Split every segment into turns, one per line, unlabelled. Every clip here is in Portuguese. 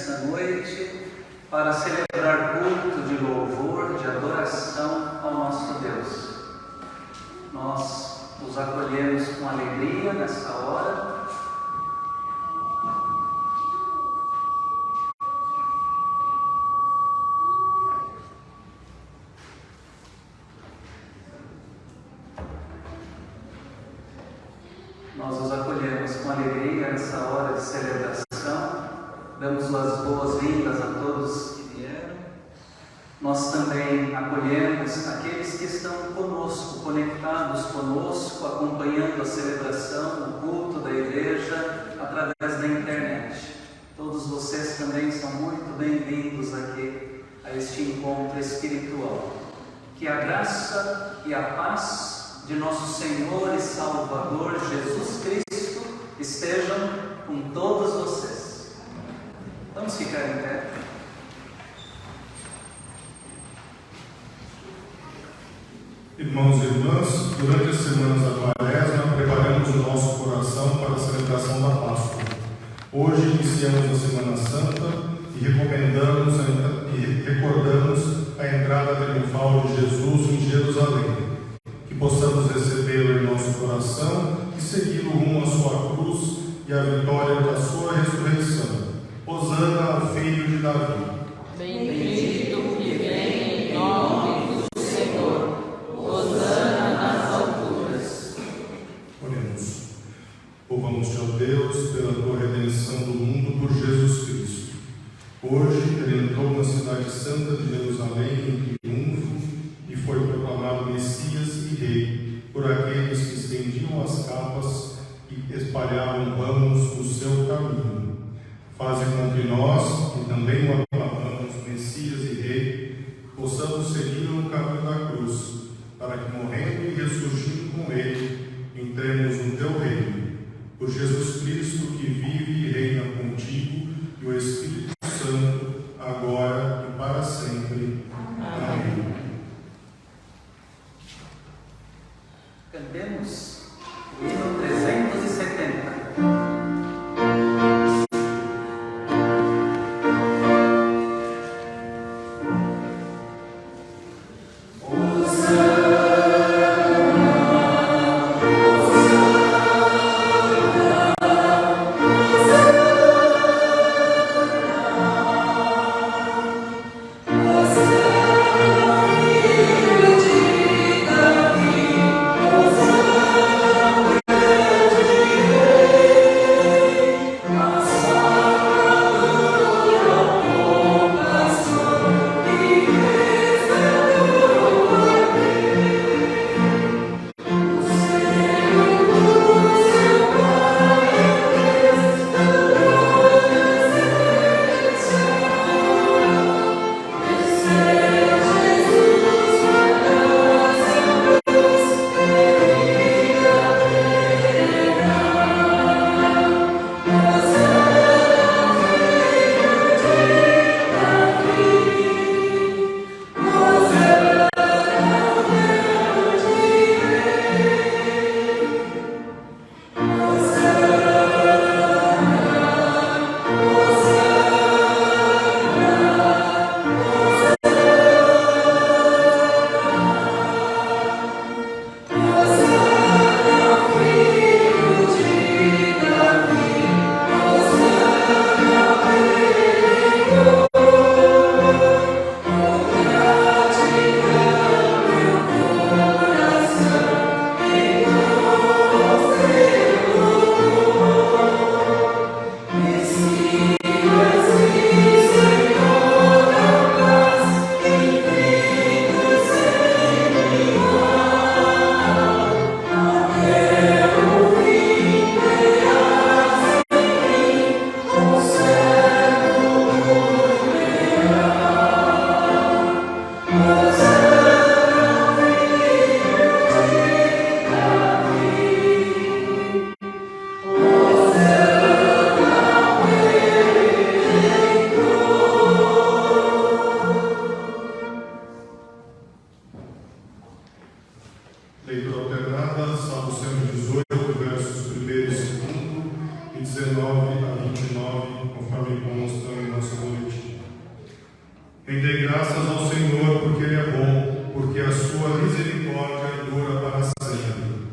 nesta noite para celebrar culto de louvor, de adoração ao nosso Deus. Nós os acolhemos com alegria nessa hora. Nós os acolhemos com alegria nessa hora de celebração. Damos as boas-vindas a todos que vieram. Nós também acolhemos aqueles que estão conosco, conectados conosco, acompanhando a celebração, o culto da igreja através da internet. Todos vocês também são muito bem-vindos aqui a este encontro espiritual. Que a graça e a paz de nosso Senhor e Salvador Jesus Cristo estejam com todos vocês. Vamos ficar em pé.
Irmãos e irmãs, durante as semanas da Quaresma, preparamos o nosso coração para a celebração da Páscoa. Hoje iniciamos a Semana Santa e recordamos a entrada triunfal de Jesus em Jerusalém. Que possamos recebê-lo em nosso coração e segui-lo rumo à sua cruz e à vitória da sua ressurreição. Hosana ao Filho de Davi.
Bendito que vem em nome do Senhor. Hosana nas alturas.
Oremos. Louvamos-te, ó Deus, pela tua redenção do mundo por Jesus Cristo. Hoje ele entrou na cidade santa de Jerusalém em triunfo e foi proclamado Messias e Rei por aqueles que estendiam as capas e espalhavam ramos no seu caminho. Faze com que nós, que também o aclamamos Messias e Rei, possamos segui-lo no caminho da cruz, para que, morrendo e ressurgindo com ele, entremos no teu reino. Por Jesus Cristo, que vive e reina contigo, e o Espírito Santo, agora e para sempre. Amém.
Cantemos o hino 370.
Rendei graças ao Senhor, porque Ele é bom, porque a sua misericórdia dura para sempre.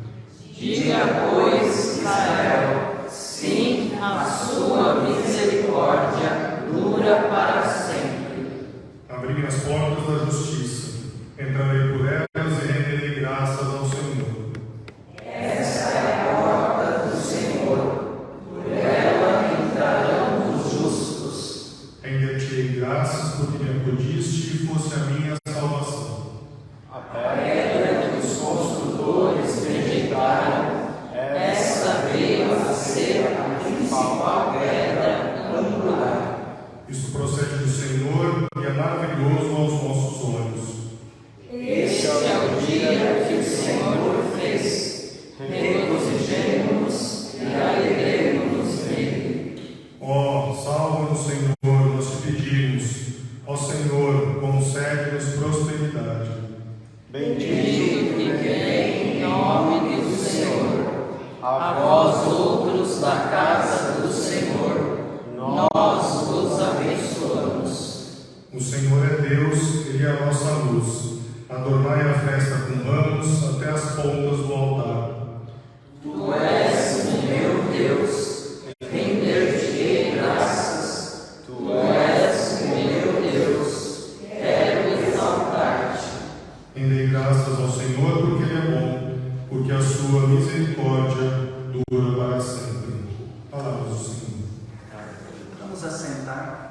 Diga, pois, Israel, sim, a sua misericórdia dura para sempre.
Abri as portas da justiça, entrarei por elas e renderei graças ao Senhor.
Esta é a porta do Senhor, por ela entrarão os justos.
Render-te-ei graças porque me acudiste e fosse a minha salvação.
A pedra que os construtores rejeitaram, esta veio a ser a principal pedra angular.
Isso procede do Senhor e é maravilhoso aos nossos olhos.
Este é o dia que o Senhor fez, regozijemo-nos e alegremo-nos nele.
Ó, salva-nos, Senhor, nós te pedimos. Ó Senhor, concede-nos prosperidade.
Bendito que vem em nome do Senhor. A vós outros da casa do Senhor, nós vos abençoamos.
O Senhor é Deus, Ele é a nossa luz. Adornai a festa com ramos até as pontas do altar.
Tu és o meu Deus, render-te-ei graças. Tu és o meu Deus, quero exaltar-te.
Rendei graças ao Senhor porque Ele é bom, porque a sua misericórdia dura para sempre. Palavras do Senhor.
Vamos assentar.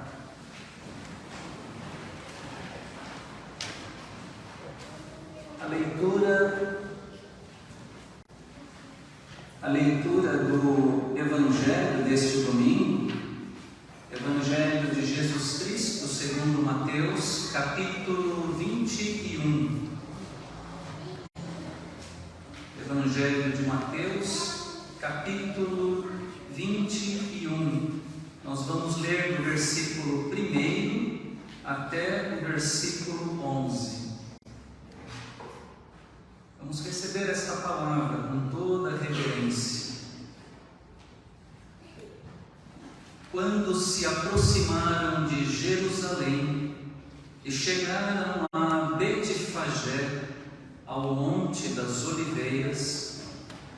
A leitura do Evangelho deste domingo, Evangelho de Jesus Cristo, segundo Mateus, capítulo 21. Evangelho de Mateus, capítulo 21. Nós vamos ler do versículo 1 até o versículo 11. Vamos receber esta palavra com toda reverência. Quando se aproximaram de Jerusalém e chegaram a Betfagé, ao Monte das Oliveiras,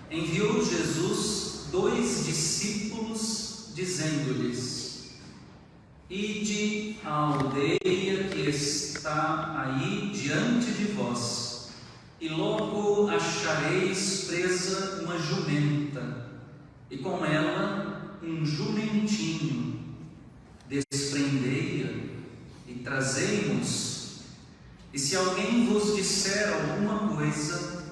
enviou Jesus 2 discípulos, dizendo-lhes: Ide à aldeia que está aí diante de vós, e logo achareis presa uma jumenta, e com ela um jumentinho. Desprendei-a e trazei-nos. E se alguém vos disser alguma coisa,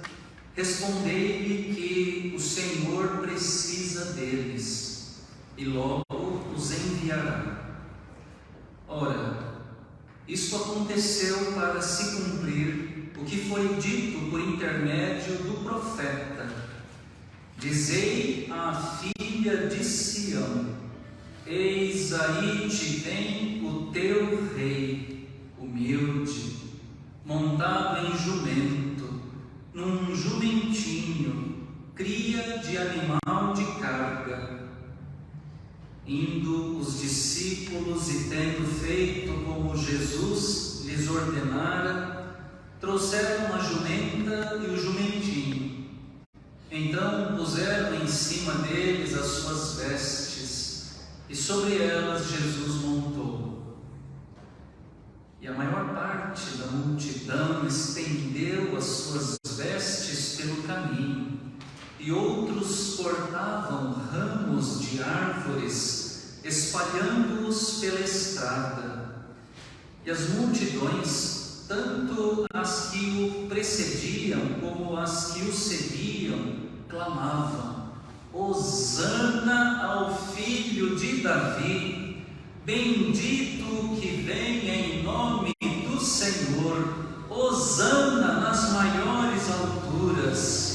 respondei-lhe que o Senhor precisa deles, e logo os enviará. Ora, isto aconteceu para se cumprir o que foi dito por intermédio do profeta: Dizei à filha de Sião: Eis aí te vem o teu rei, humilde, montado em jumento, num jumentinho, cria de animal de carga. Indo os discípulos e tendo feito como Jesus lhes ordenara, trouxeram a jumenta e o jumentinho. Então puseram em cima deles as suas vestes, e sobre elas Jesus montou. E a maior parte da multidão estendeu as suas vestes pelo caminho, e outros cortavam ramos de árvores, espalhando-os pela estrada. E as multidões, tanto as que o precediam como as que o seguiam, clamavam: Hosana ao filho de Davi, bendito que vem em nome do Senhor, Hosana nas maiores alturas.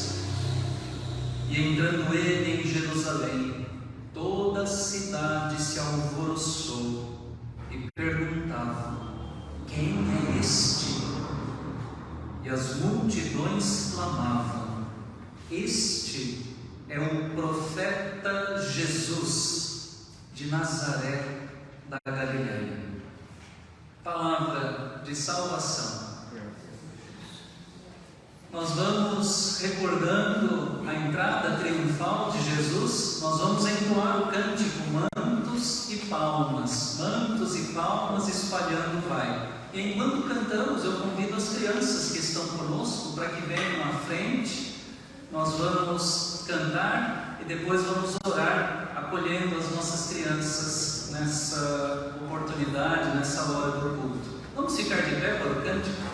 E entrando ele em Jerusalém, toda a cidade se alvoroçou e perguntava: Quem é este? E as multidões clamavam: Este é o profeta Jesus, de Nazaré da Galileia. Palavra de salvação. Nós vamos recordando a entrada triunfal de Jesus, nós vamos entoar o cântico mantos e palmas espalhando vai. E enquanto cantamos, eu convido as crianças que estão conosco para que venham à frente. Nós vamos cantar e depois vamos orar, acolhendo as nossas crianças nessa oportunidade, nessa hora do culto. Vamos ficar de pé para o cântico?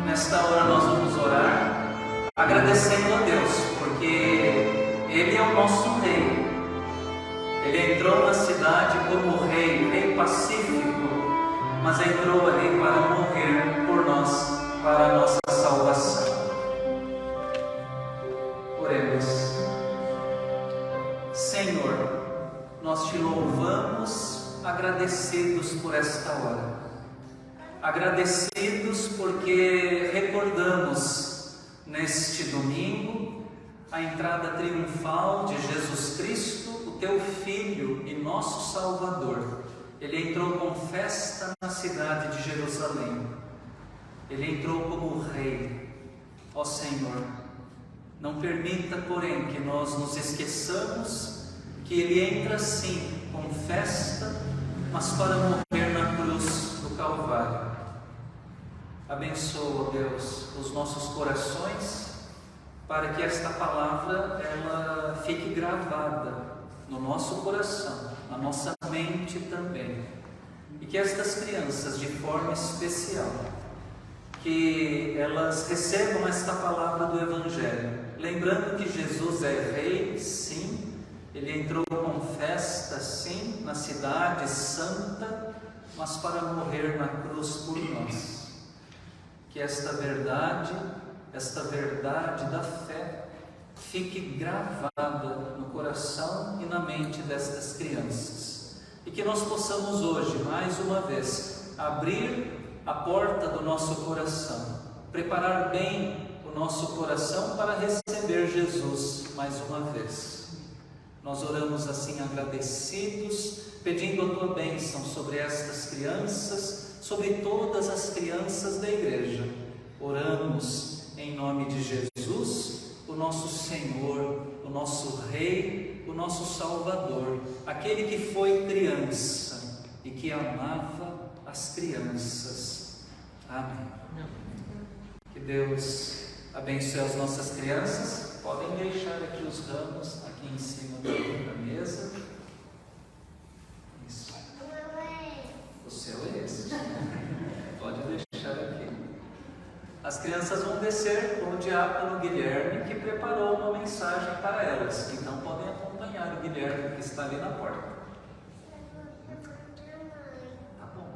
Nesta entrou ali para morrer por nós, para a nossa salvação. Oremos. Senhor, nós te louvamos, agradecidos por esta hora. Agradecidos porque recordamos neste domingo a entrada triunfal de Jesus Cristo, o teu Filho e nosso Salvador. Ele entrou com festa na cidade de Jerusalém. Ele entrou como Rei. Ó Senhor, não permita, porém, que nós nos esqueçamos que Ele entra sim com festa, mas para morrer na cruz do Calvário. Abençoa, Deus, os nossos corações, para que esta palavra ela fique gravada no nosso coração, na nossa mente também, e que estas crianças, de forma especial, que elas recebam esta palavra do Evangelho, lembrando que Jesus é Rei, sim, Ele entrou com festa, sim, na cidade santa, mas para morrer na cruz por nós. Que esta verdade da fé, fique gravada no coração e na mente destas crianças. E que nós possamos hoje, mais uma vez, abrir a porta do nosso coração, preparar bem o nosso coração para receber Jesus mais uma vez. Nós oramos assim agradecidos, pedindo a tua bênção sobre estas crianças, sobre todas as crianças da igreja. Oramos em nome de Jesus, o nosso Senhor, o nosso Rei, o nosso Salvador, aquele que foi criança e que amava as crianças. Amém. Que Deus abençoe as nossas crianças. Podem deixar aqui os ramos aqui em cima da mesa. Isso. O seu é esse. Pode deixar aqui. As crianças vão descer com o diácono Guilherme, que preparou uma mensagem para elas. Então podem acompanhar o Guilherme, que está ali na porta. Tá bom.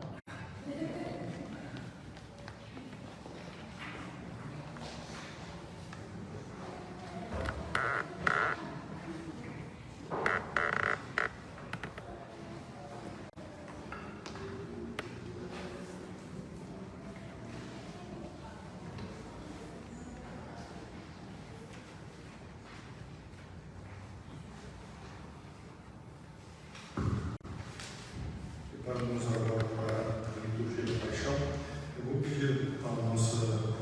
Vamos agora para a liturgia da paixão. Eu vou pedir à nossa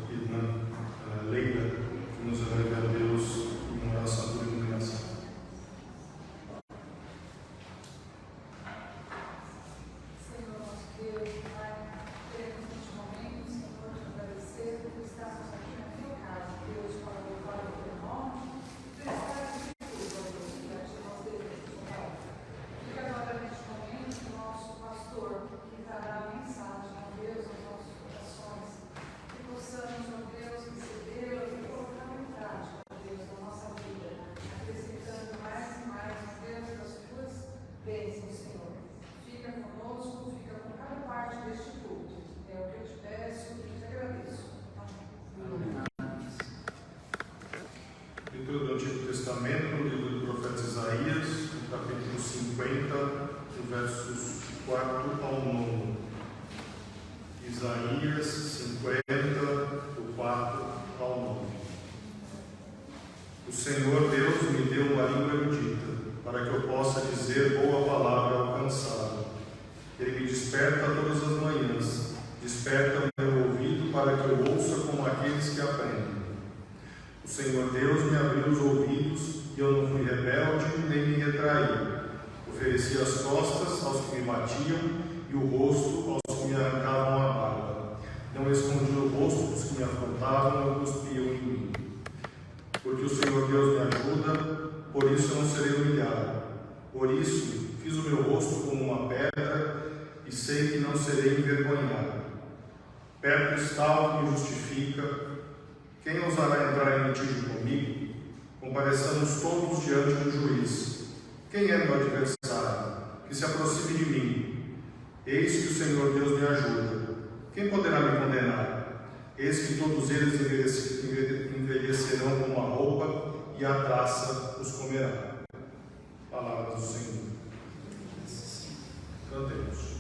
irmã Leila que nos leve a Deus em oração por iluminação.
Senhor, nosso Deus, Pai, queremos neste momento, Senhor, te agradecer por estarmos aqui na tua casa, Deus, para louvar o teu nome, por estar aqui tudo, ó Deus, diante de nós devemos, Senhor. Fica agora neste momento o nosso pastor, que trará a mensagem, ó Deus, aos nossos corações, que possamos, ó Deus, recebê-la e colocar em prática, ó Deus, na nossa vida, acrescentando mais e mais, ó Deus, das tuas bênçãos, Senhor. Fica conosco, fica com cada parte deste culto. É o que eu te peço e te agradeço. Amém.
Leitura do Antigo Testamento, no livro do profeta Isaías, no capítulo 50, do versos 4 ao 9. Isaías 50, do 4 ao 9. O Senhor Deus me deu uma língua erudita, para que eu possa dizer boa palavra ao cansado. Ele me desperta todas as manhãs, desperta o meu ouvido para que eu ouça como aqueles que aprendem. O Senhor Deus me abriu os ouvidos e eu não fui rebelde nem me retraí. Ofereci as costas aos que me batiam e o rosto aos que me arrancavam a barba. Não escondi o rosto dos que me afrontavam ou cuspiam em mim. Porque o Senhor Deus me ajuda, por isso eu não serei humilhado. Por isso fiz o meu rosto como uma pedra e sei que não serei envergonhado. Perto está o que me justifica. Quem ousará entrar em litígio comigo? Compareçamos todos diante do juiz. Quem é meu adversário? Que se aproxime de mim. Eis que o Senhor Deus me ajuda. Quem poderá me condenar? Eis que todos eles envelhecerão como a roupa, e a traça os comerá. Palavra do Senhor. Cantemos.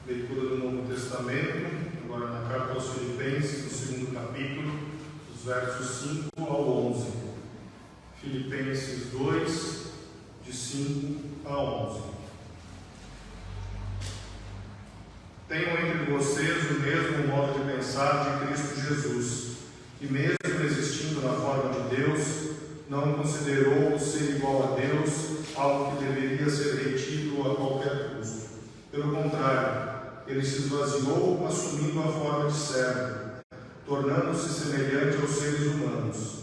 Leitura do Novo Testamento, agora na carta aos Filipenses, no segundo capítulo, dos versos 5 ao 11. Filipenses 2, de 5 a 11. Tenham entre vocês o mesmo modo de pensar de Cristo Jesus, que mesmo existindo na forma de Deus, não considerou ser igual a Deus algo que deveria ser retido a qualquer custo. Pelo contrário, ele se esvaziou, assumindo a forma de servo, tornando-se semelhante aos seres humanos.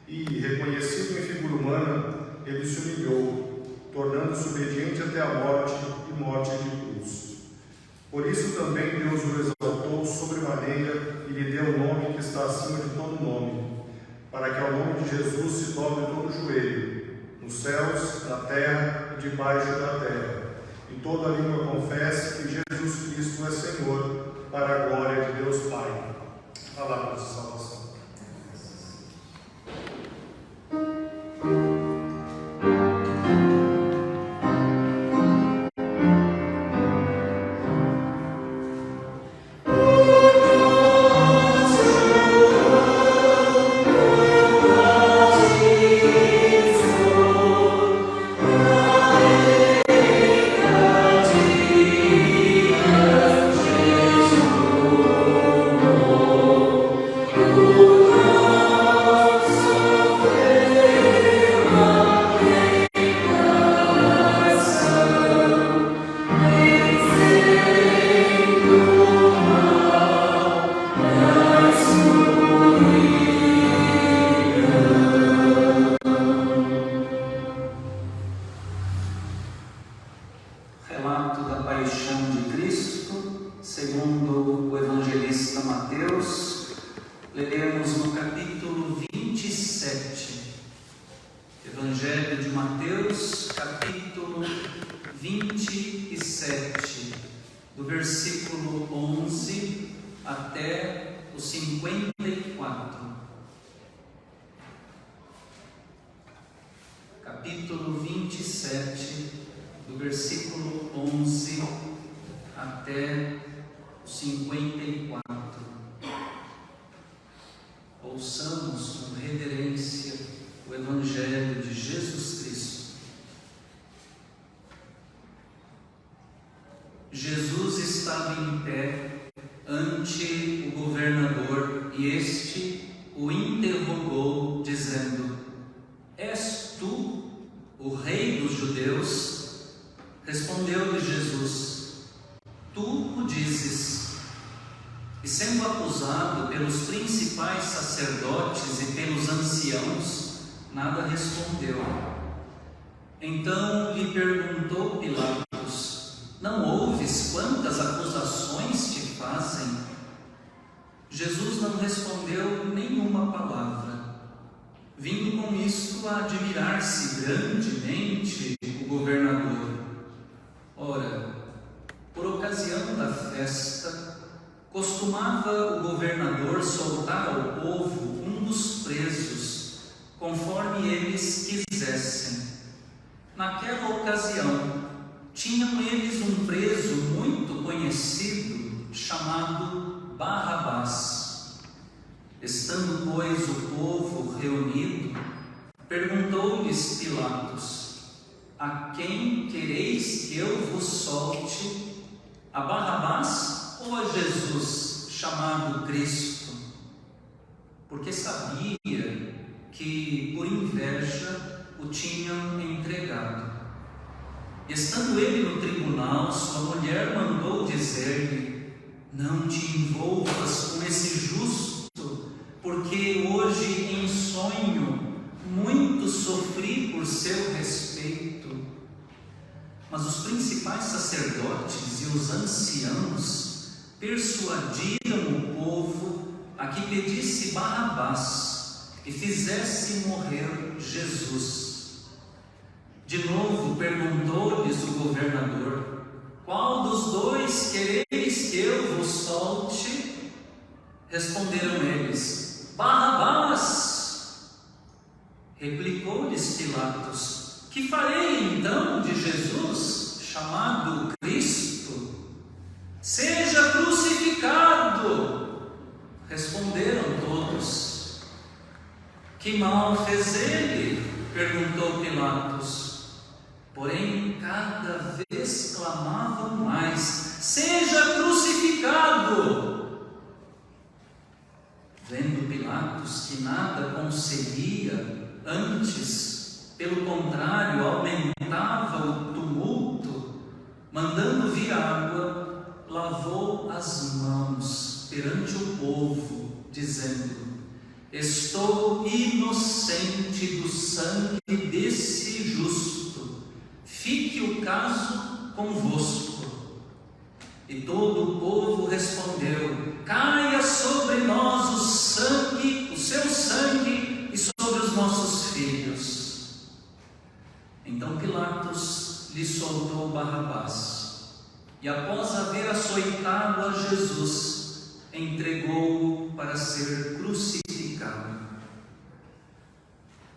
E, reconhecido em figura humana, ele se humilhou, tornando-se obediente até a morte e morte de cruz. Por isso também Deus o exaltou sobremaneira e lhe deu o nome que está acima de todo nome, para que ao nome de Jesus se dobre todo o joelho, nos céus, na terra e debaixo da terra, e toda a língua confesse que Jesus Cristo é Senhor, para a glória de Deus Pai. Palavra de salvação.
Relato da paixão de Cristo, segundo o evangelista Mateus, leremos no capítulo 27. Evangelho de Mateus, capítulo 27, do versículo 11 até o 54. Capítulo 27, do versículo 11 até o 54. Ouçamos com reverência o Evangelho de Jesus Cristo. Jesus estava em pé ante o governador e este o interrogou, dizendo: És tu o rei dos judeus? Respondeu-lhe Jesus: Tu o dizes. E sendo acusado pelos principais sacerdotes e pelos anciãos, nada respondeu. Então lhe perguntou Pilatos: Não ouves quantas acusações te fazem? Jesus não respondeu nenhuma palavra, vindo com isto a admirar-se grandemente o governador. Ora, por ocasião da festa, costumava o governador soltar ao povo um dos presos, conforme eles quisessem. Naquela ocasião, tinham eles um preso muito conhecido, chamado Barrabás. Estando, pois, o povo reunido, perguntou-lhes Pilatos: a quem quereis que eu vos solte? A Barrabás ou a Jesus, chamado Cristo? Porque sabia que, por inveja, o tinham entregado. Estando ele no tribunal, sua mulher mandou dizer-lhe: não te envolvas com esse justo, porque hoje em sonho muito sofri por seu respeito. Mas os principais sacerdotes e os anciãos persuadiram o povo a que pedisse Barrabás e fizesse morrer Jesus. De novo perguntou-lhes o governador: qual dos dois quereis que eu vos solte? Responderam eles: Barrabás. Replicou-lhes Pilatos: que farei então de Jesus, chamado Cristo? Seja crucificado. Responderam todos. Que mal fez ele? Perguntou Pilatos. Porém, cada vez clamavam mais: seja crucificado. Vendo Pilatos que nada conseguia, antes, pelo contrário, aumentava o tumulto, mandando vir água, lavou as mãos perante o povo, dizendo: estou inocente do sangue desse justo. Fique o caso convosco. E todo o povo respondeu: caia sobre nós o seu sangue, e sobre os nossos filhos. Então Pilatos lhe soltou Barrabás, e após haver açoitado a Jesus, entregou-o para ser crucificado.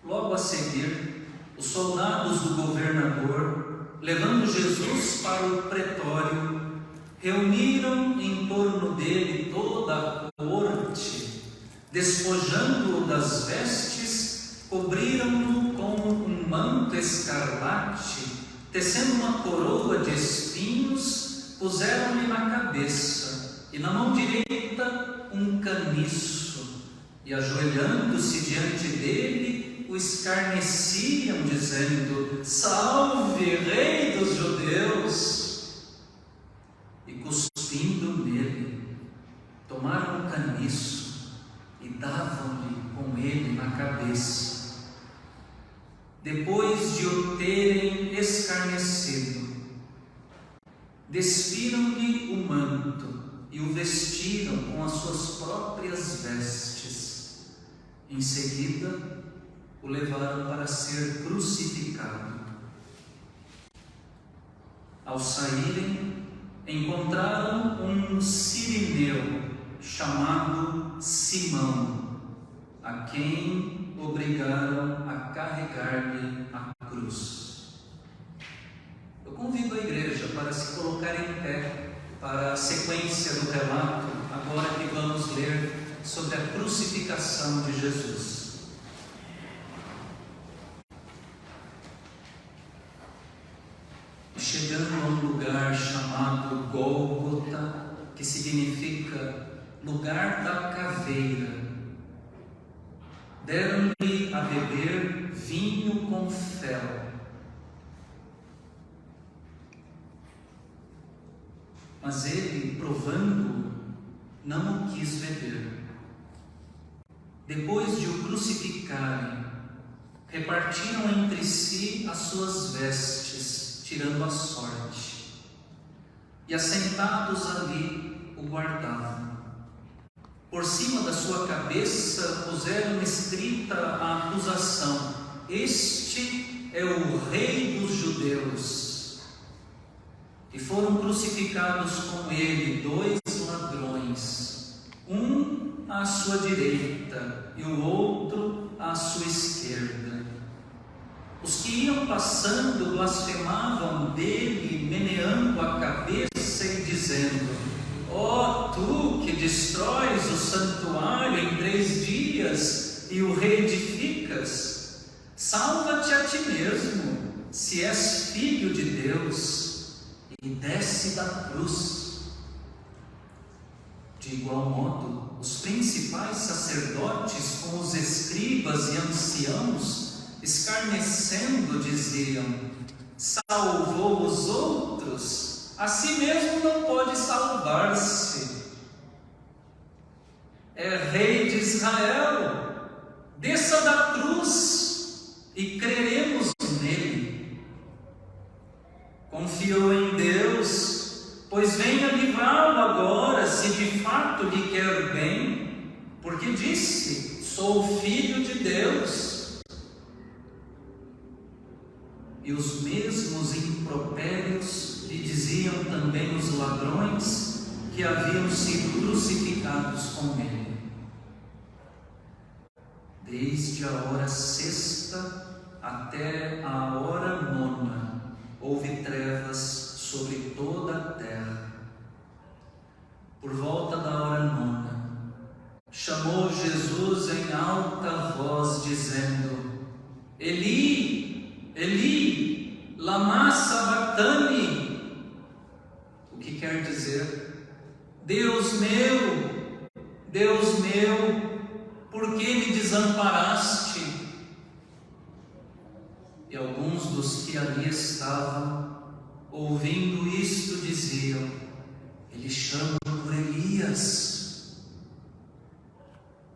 Logo a seguir, os soldados do governador, levando Jesus para o pretório, reuniram em torno dele toda a corte, despojando-o das vestes, cobriram-no com um manto escarlate, tecendo uma coroa de espinhos, puseram-lhe na cabeça, e na mão direita um caniço, e ajoelhando-se diante dele, o escarneciam, dizendo: salve, rei dos judeus! E cuspindo nele, tomaram um caniço e davam-lhe com ele na cabeça. Depois de o terem escarnecido, despiram-lhe o manto e o vestiram com as suas próprias vestes. Em seguida, o levaram para ser crucificado. Ao saírem, encontraram um cirineu chamado Simão, a quem obrigaram a carregar-lhe a cruz. Eu convido a igreja para se colocar em pé para a sequência do relato, agora que vamos ler sobre a crucificação de Jesus. Chegando a um lugar chamado Gólgota, que significa lugar da caveira, deram-lhe a beber vinho com fel. Mas ele, provando-o, não o quis beber. Depois de o crucificarem, repartiram entre si as suas vestes, tirando a sorte, e assentados ali o guardavam. Por cima da sua cabeça puseram escrita a acusação: este é o rei dos judeus. E foram crucificados com ele 2 ladrões, um à sua direita e o outro à sua esquerda. Os que iam passando blasfemavam dele, meneando a cabeça e dizendo: Ó tu que destróis o santuário em 3 dias e o reedificas, salva-te a ti mesmo, se és filho de Deus, e desce da cruz. De igual modo, os principais sacerdotes com os escribas e anciãos, escarnecendo, diziam: salvou os outros, a si mesmo não pode salvar-se. É rei de Israel, desça da cruz e creremos nele. Confiou em Deus, pois venha livrá-lo agora, se de fato lhe quer bem, porque disse: sou filho de Deus. E os mesmos impropérios lhe diziam também os ladrões que haviam sido crucificados com ele. Desde a hora 6ª até a hora 9ª houve trevas sobre toda a terra. Por volta da hora 9ª, chamou Jesus em alta voz, dizendo: Eli, Eli, lama sabachthani, o que quer dizer: Deus meu, por que me desamparaste? E alguns dos que ali estavam, ouvindo isto, diziam: ele chama por Elias.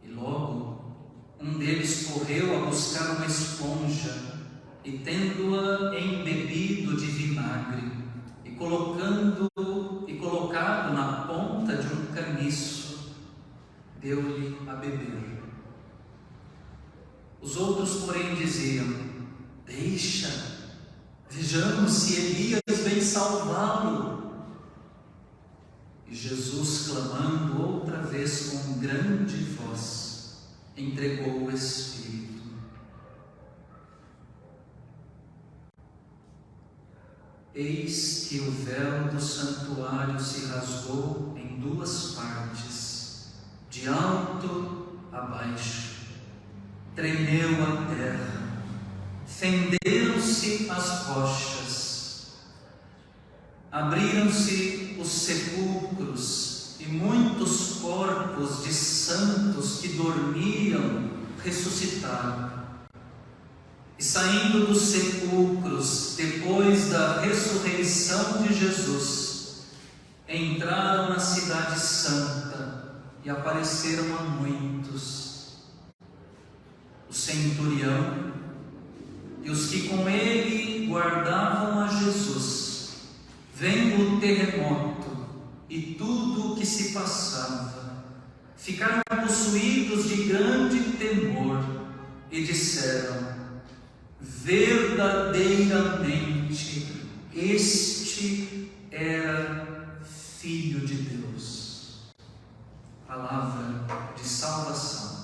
E logo um deles correu a buscar uma esponja e, tendo-a embebido de vinagre e colocado na ponta de um caniço, deu-lhe a beber. Os outros, porém, diziam: deixa, vejamos se Elias vem salvá-lo. E Jesus, clamando outra vez com grande voz, entregou o Espírito. Eis que o véu do santuário se rasgou em 2 partes, de alto a baixo. Tremeu a terra, fenderam-se as rochas, abriram-se os sepulcros, e muitos corpos de santos que dormiam ressuscitaram. E saindo dos sepulcros, depois da ressurreição de Jesus, entraram na cidade santa e apareceram a muitos. O centurião e os que com ele guardavam a Jesus, vendo o terremoto e tudo o que se passava, ficaram possuídos de grande temor e disseram: verdadeiramente este era Filho de Deus. Palavra de salvação.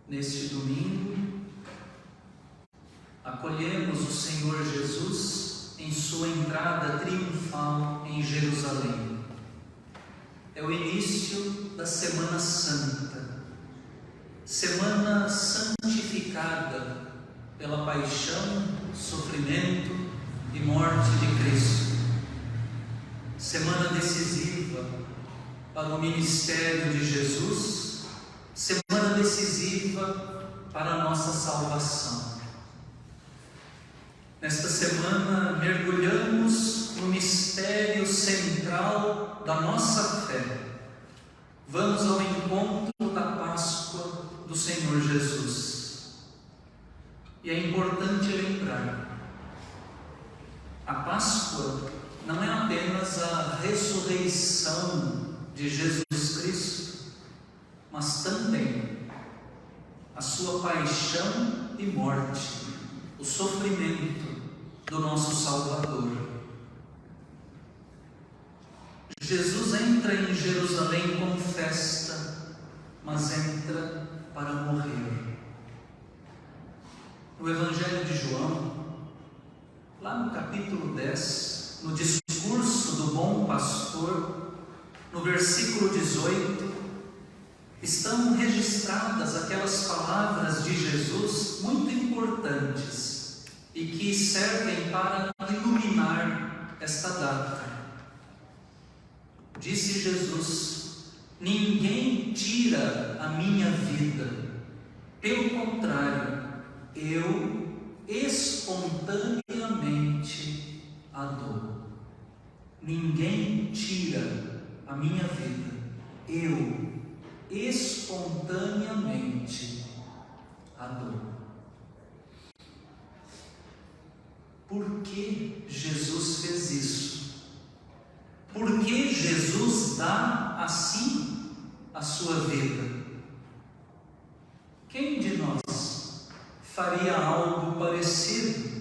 Neste domingo, acolhemos o Senhor Jesus em sua entrada triunfal em Jerusalém. É o início da Semana Santa, semana santificada pela paixão, sofrimento e morte de Cristo. Semana decisiva para o ministério de Jesus, semana decisiva para a nossa salvação. Nesta semana, mergulhamos no mistério central da nossa fé. Vamos ao encontro da Páscoa do Senhor Jesus. E é importante lembrar, a Páscoa não é apenas a ressurreição de Jesus Cristo, mas também a sua paixão e morte, o sofrimento do nosso Salvador. Jesus entra em Jerusalém com festa, mas entra para morrer. No Evangelho de João, lá no capítulo 10, no discurso do bom pastor, no versículo 18, estão registradas aquelas palavras de Jesus muito importantes e que servem para iluminar esta data. Disse Jesus: ninguém tira a minha vida, pelo contrário, eu espontaneamente a dou. Ninguém tira a minha vida, eu espontaneamente a dou. Por que Jesus fez isso? Por que Jesus dá assim a sua vida? Quem de nós faria algo parecido?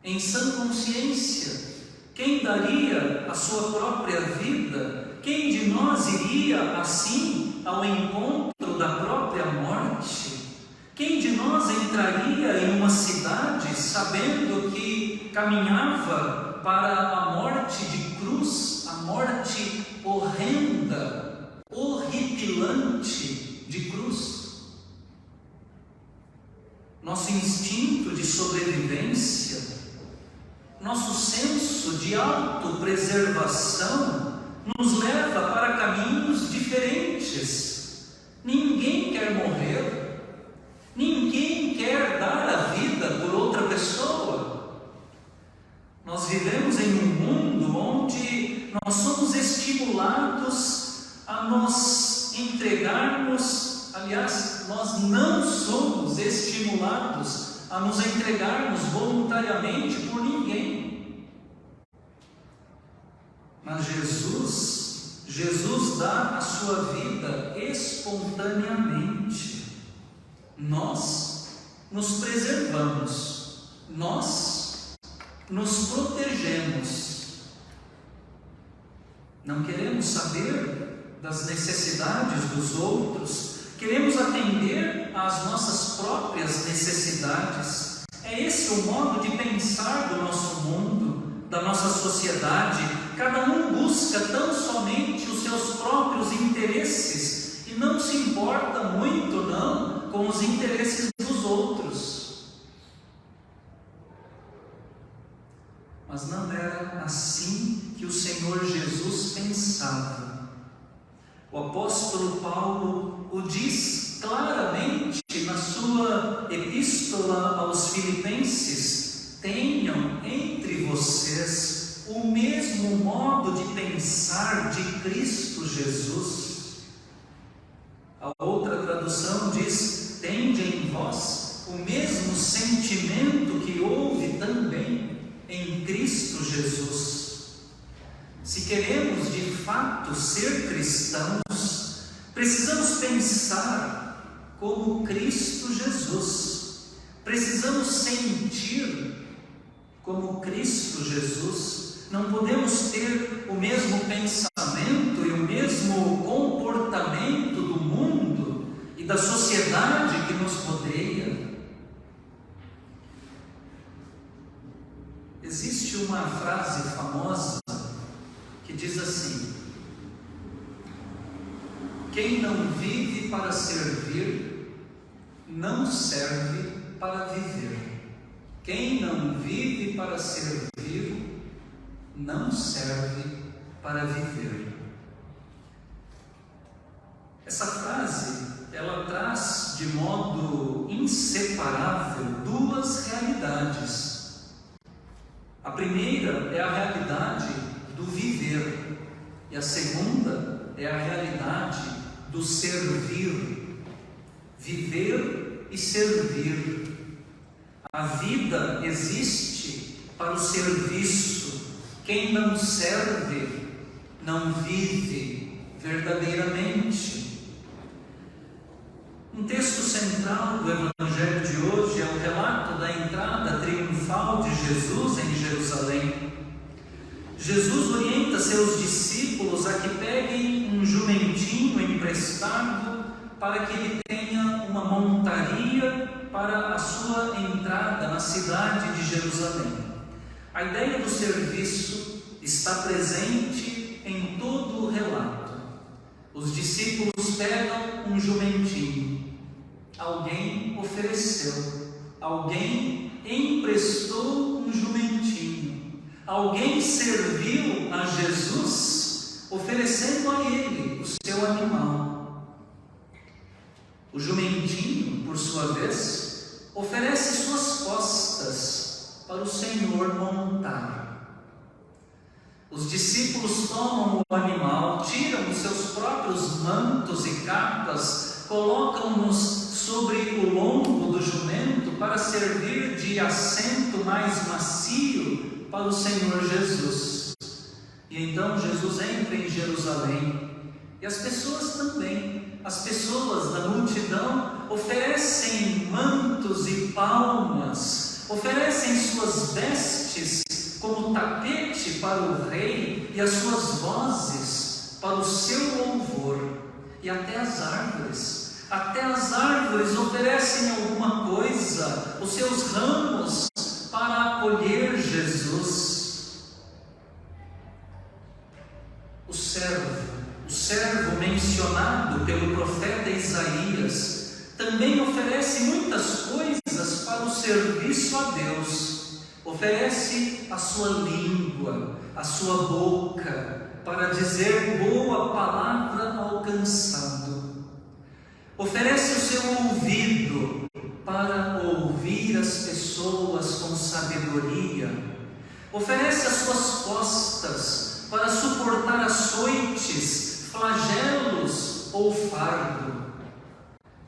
Em sã consciência, quem daria a sua própria vida? Quem de nós iria assim ao encontro da própria morte? Quem de nós entraria em uma cidade sabendo que caminhava para a morte de cruz, a morte horrenda, horripilante de cruz? Nosso instinto de sobrevivência, nosso senso de autopreservação nos leva para caminhos diferentes. Ninguém quer morrer, ninguém quer dar a vida por outra pessoa. Nós vivemos em um mundo onde nós somos estimulados a nos entregarmos, aliás, nós não somos estimulados a nos entregarmos voluntariamente por ninguém. Mas Jesus dá a sua vida espontaneamente. Nós nos preservamos, nós nos protegemos. Não queremos saber das necessidades dos outros, queremos atender às nossas próprias necessidades. É esse o modo de pensar do nosso mundo, da nossa sociedade. Cada um busca tão somente os seus próprios interesses e não se importa muito, não, com os interesses dos outros. Mas não era assim que o Senhor Jesus pensava. O apóstolo Paulo o diz claramente na sua epístola aos Filipenses: tenham entre vocês o mesmo modo de pensar de Cristo Jesus. A outra tradução diz: tende em vós o mesmo sentimento que houve também em Cristo Jesus. Se queremos de fato ser cristãos, precisamos pensar como Cristo Jesus, precisamos sentir como Cristo Jesus. Não podemos ter o mesmo pensamento e o mesmo comportamento do mundo e da sociedade nos rodeia. Existe uma frase famosa que diz assim: quem não vive para servir, não serve para viver. Quem não vive para servir, não serve para viver. Essa frase, ela traz de modo inseparável duas realidades. A primeira é a realidade do viver, e a segunda é a realidade do servir. Viver e servir. A vida existe para o serviço. Quem não serve, não vive verdadeiramente. Um texto central do Evangelho de hoje é o relato da entrada triunfal de Jesus em Jerusalém. Jesus orienta seus discípulos a que peguem um jumentinho emprestado para que ele tenha uma montaria para a sua entrada na cidade de Jerusalém. A ideia do serviço está presente em todo o relato. Os discípulos pegam um jumentinho. Alguém ofereceu, alguém emprestou um jumentinho, alguém serviu a Jesus, oferecendo a ele o seu animal. O jumentinho, por sua vez, oferece suas costas para o Senhor montar. Os discípulos tomam o animal, tiram os seus próprios mantos e capas, colocam-nos sobre o lombo do jumento para servir de assento mais macio para o Senhor Jesus. E então Jesus entra em Jerusalém, e as pessoas também, as pessoas da multidão, oferecem mantos e palmas, oferecem suas vestes como tapete para o rei e as suas vozes para o seu louvor. E até as árvores oferecem alguma coisa, os seus ramos, para acolher Jesus. O servo mencionado pelo profeta Isaías, também oferece muitas coisas para o serviço a Deus. Oferece a sua língua, a sua boca, para dizer boa palavra ao cansado. Oferece o seu ouvido para ouvir as pessoas com sabedoria. Oferece as suas costas para suportar açoites, flagelos ou fardo.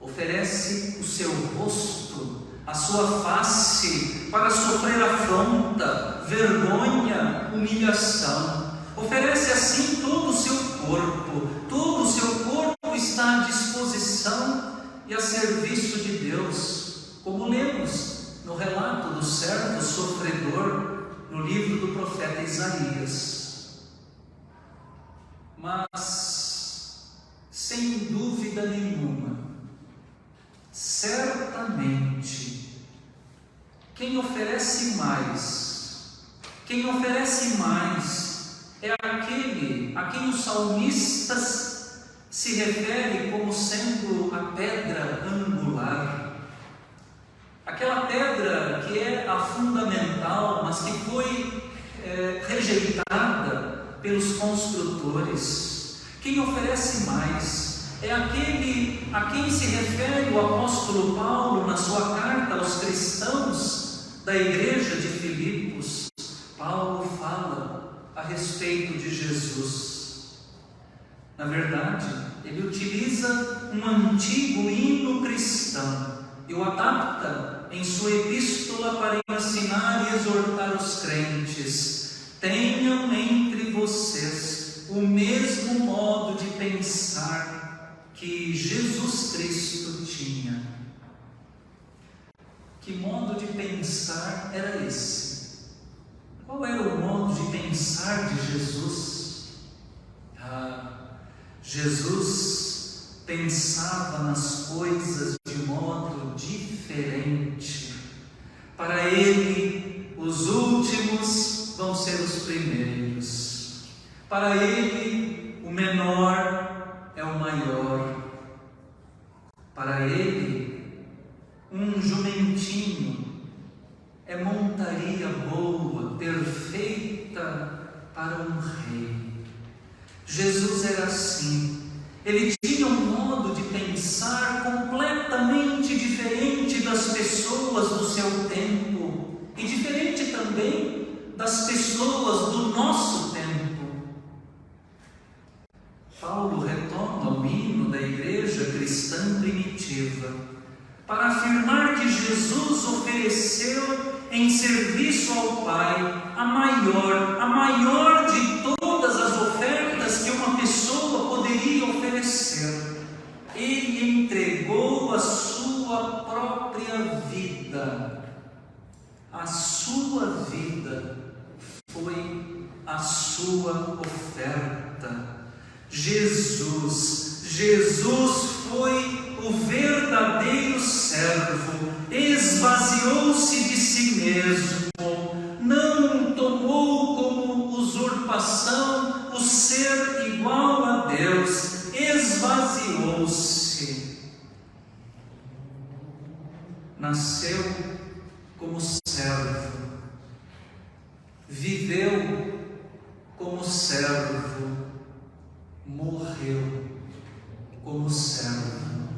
Oferece o seu rosto, a sua face, para sofrer afronta, vergonha, humilhação. Oferece assim todo o seu corpo, todo o seu corpo está à disposição e a serviço de Deus, como lemos no relato do servo sofredor no livro do profeta Isaías. Mas, sem dúvida nenhuma, certamente, quem oferece mais é aquele a quem os salmistas se refere como sendo a pedra angular. Aquela pedra que é a fundamental, mas que foi rejeitada pelos construtores. Quem oferece mais é aquele a quem se refere o apóstolo Paulo na sua carta aos cristãos da igreja de Filipos. Paulo fala a respeito de Jesus. Na verdade, ele utiliza um antigo hino cristão e o adapta em sua epístola para ensinar e exortar os crentes. Tenham entre vocês o mesmo modo de pensar que Jesus Cristo tinha. Que modo de pensar era esse? Qual era o modo de pensar de Jesus? Jesus pensava nas coisas de modo Ele, os últimos vão ser os primeiros. Para Ele, o menor é o maior. Para Ele, um jumentinho é montaria boa, perfeita para um rei. Jesus era assim. Ele tinha um modo de pensar completamente diferente das pessoas do seu tempo e diferente também das pessoas do nosso tempo. Paulo retoma o hino da igreja cristã primitiva para afirmar que Jesus ofereceu em serviço ao Pai a maior de todas as ofertas que uma pessoa poderia oferecer. Ele entregou a sua própria vida. A sua vida foi a sua oferta. Jesus foi o verdadeiro servo, esvaziou-se de si mesmo, não tomou como usurpação o ser igual a Deus, esvaziou-se. Nasceu como servo, viveu como servo, morreu como servo.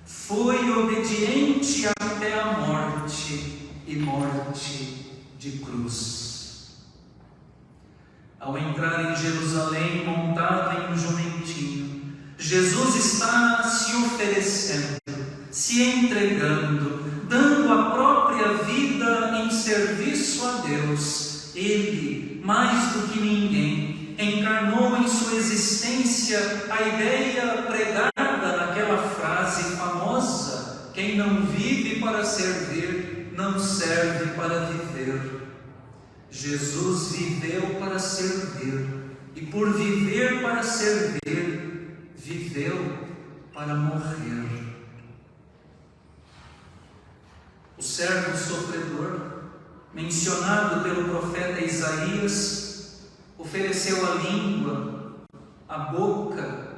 Foi obediente até a morte e morte de cruz. Ao entrar em Jerusalém montado em um jumentinho, Jesus está se oferecendo, se entregando, dando a própria vida em serviço a Deus. Ele, mais do que ninguém, encarnou em sua existência a ideia pregada naquela frase famosa: quem não vive para servir, não serve para viver. Jesus viveu para servir, e por viver para servir, viveu para morrer. O servo sofredor, mencionado pelo profeta Isaías, ofereceu a língua, a boca,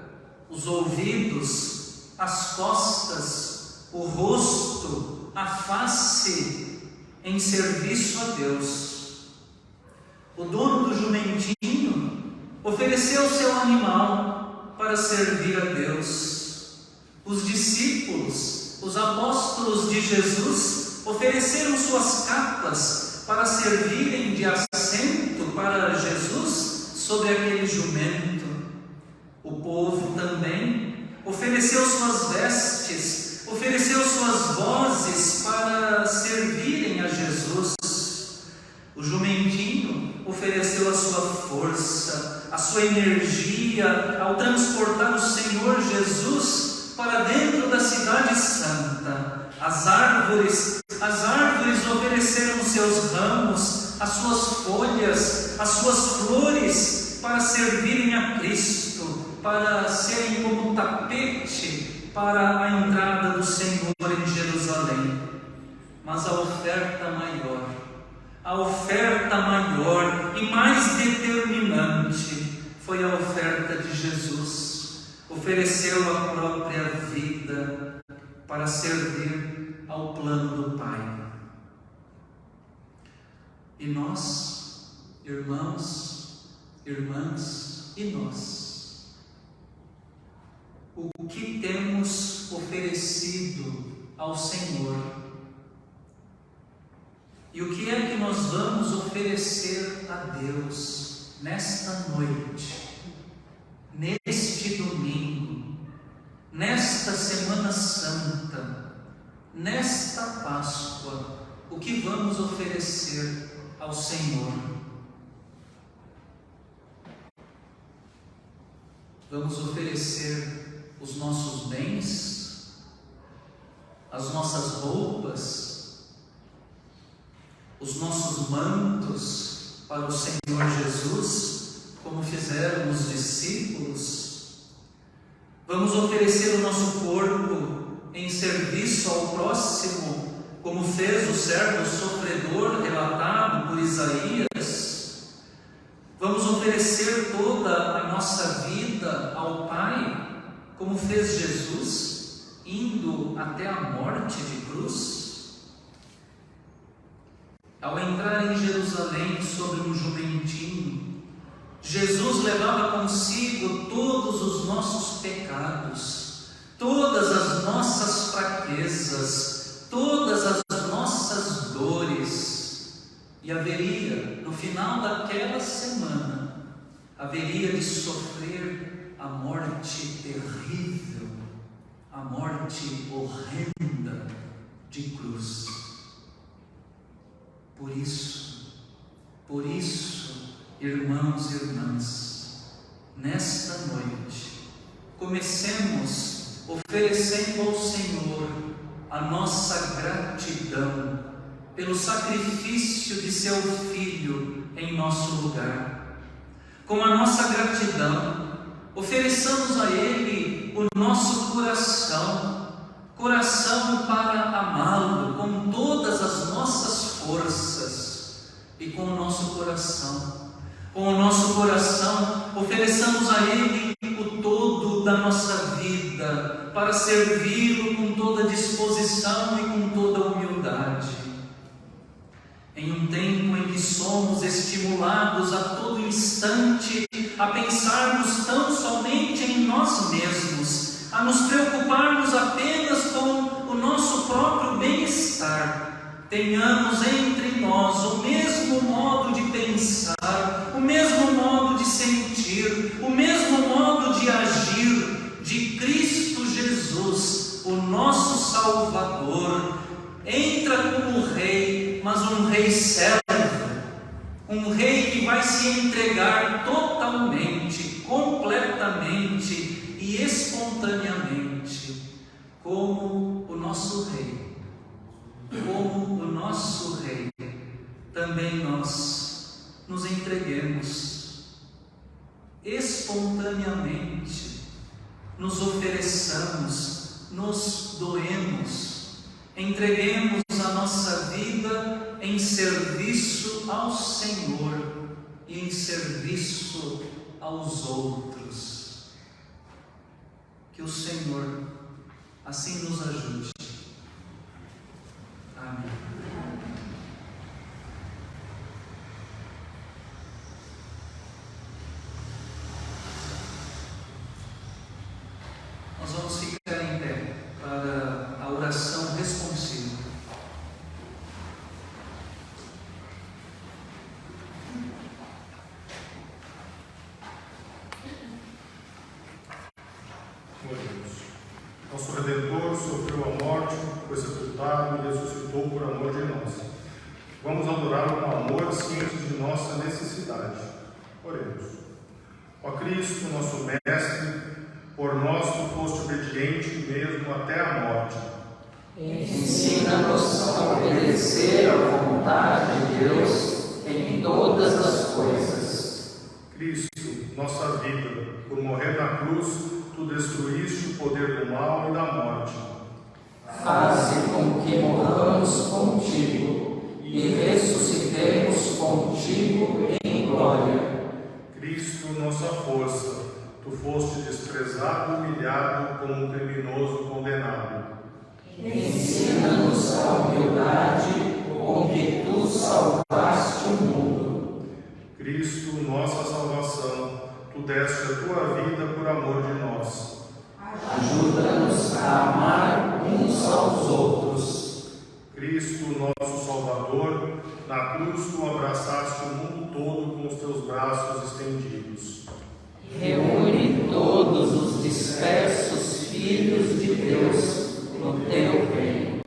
os ouvidos, as costas, o rosto, a face, em serviço a Deus. O dono do jumentinho ofereceu seu animal para servir a Deus. Os discípulos, os apóstolos de Jesus, ofereceram suas capas para servirem de assento para Jesus sobre aquele jumento. O povo também ofereceu suas vestes, ofereceu suas vozes para servirem a Jesus. O jumentinho ofereceu a sua força, a sua energia ao transportar o Senhor Jesus para dentro da cidade santa. As árvores ofereceram seus ramos, as suas folhas, as suas flores para servirem a Cristo, para serem como tapete para a entrada do Senhor em Jerusalém. Mas a oferta maior e mais determinante foi a oferta de Jesus. Ofereceu a própria vida para servir ao plano do Pai. E nós, irmãos, irmãs, e nós, o que temos oferecido ao Senhor? E o que é que nós vamos oferecer a Deus nesta noite, neste domingo, nesta Semana Santa, nesta Páscoa? O que vamos oferecer ao Senhor? Vamos oferecer os nossos bens, as nossas roupas, os nossos mantos para o Senhor Jesus, como fizeram os discípulos? Vamos oferecer o nosso corpo em serviço ao próximo, como fez o servo sofredor relatado por Isaías, vamos oferecer toda a nossa vida ao Pai, como fez Jesus, indo até a morte de cruz? Ao entrar em Jerusalém sobre um jumentinho, Jesus levava consigo todos os nossos pecados, todas as nossas fraquezas, todas as nossas dores, e haveria, no final daquela semana, haveria de sofrer a morte terrível, a morte horrenda de cruz. Por isso, irmãos e irmãs, nesta noite, comecemos oferecendo ao Senhor a nossa gratidão pelo sacrifício de seu Filho em nosso lugar. Com a nossa gratidão, ofereçamos a Ele o nosso coração para amá-lo com todas as nossas forças, e com o nosso coração, ofereçamos a Ele o todo da nossa vida, para servi-lo com toda disposição e com toda humildade. Em um tempo em que somos estimulados a todo instante a pensarmos tão somente em nós mesmos, a nos preocuparmos apenas com o nosso próprio bem-estar, tenhamos entre nós o mesmo modo de pensar, o mesmo modo de sentir, o mesmo modo de agir de Cristo Jesus, o nosso Salvador. Entra como Rei, mas um Rei servo, um Rei que vai se entregar totalmente, completamente e espontaneamente, como o nosso Rei. Como o nosso Rei, também nós nos entreguemos espontaneamente, nos ofereçamos, nos doemos, entreguemos a nossa vida em serviço ao Senhor e em serviço aos outros. Que o Senhor assim nos ajude. Amém. Nós vamos ficar em pé para a oração responsiva.
Nosso Redentor sofreu a morte, foi sepultado e ressuscitou por amor de nós. Vamos adorá-lo com amor, ciente de nossa necessidade. Oremos. Ó Cristo, nosso Mestre, por nós tu foste obediente mesmo até a morte.
Ensina-nos a obedecer à vontade de Deus em todas as coisas.
Cristo, nossa vida, por morrer na cruz, tu destruíste o poder do mal e da morte.
Faze com que morramos contigo e ressuscitemos contigo em glória.
Cristo, nossa força, tu foste desprezado e humilhado como um criminoso condenado.
Ensina-nos a humildade com que tu salvaste o mundo.
Cristo, nossa salvação, tu deste a tua vida por amor de nós.
Ajuda-nos a amar uns aos outros.
Cristo, nosso Salvador, na cruz tu abraçaste o mundo todo com os teus braços estendidos.
Reúne todos os dispersos filhos de Deus no teu reino.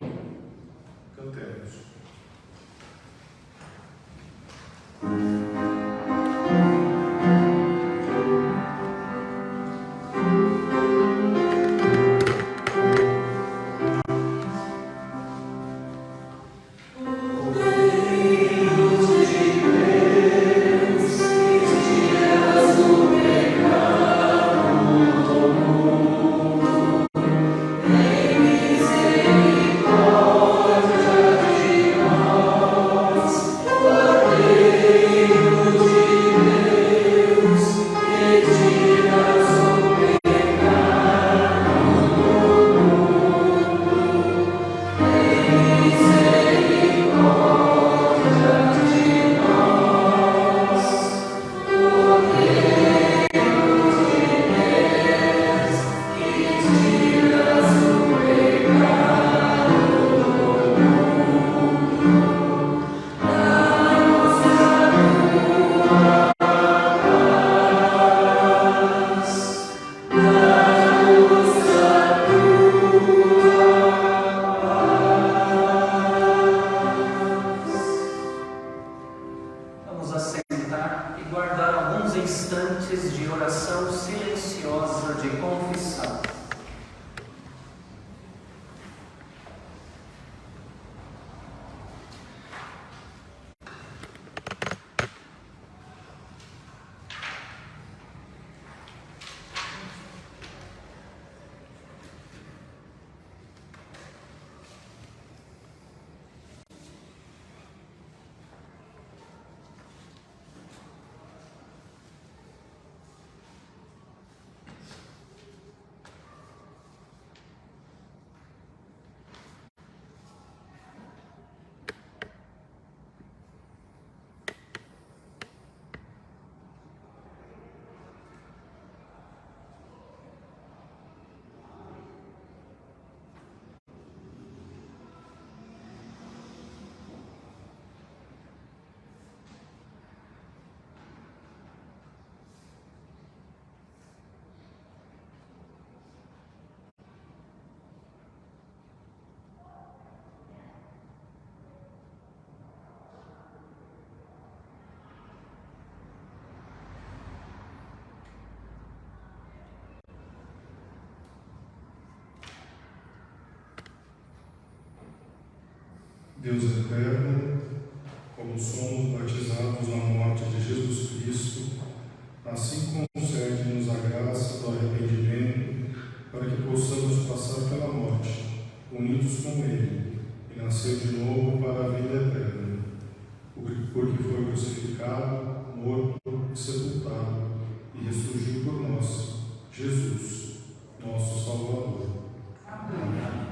Cantemos.
Amém.
confissão.
Deus eterno, como somos batizados na morte de Jesus Cristo, assim concede-nos a graça do arrependimento, para que possamos passar pela morte, unidos com Ele, e nascer de novo para a vida eterna. Porque foi crucificado, morto e sepultado, e ressurgiu por nós, Jesus, nosso Salvador. Amém.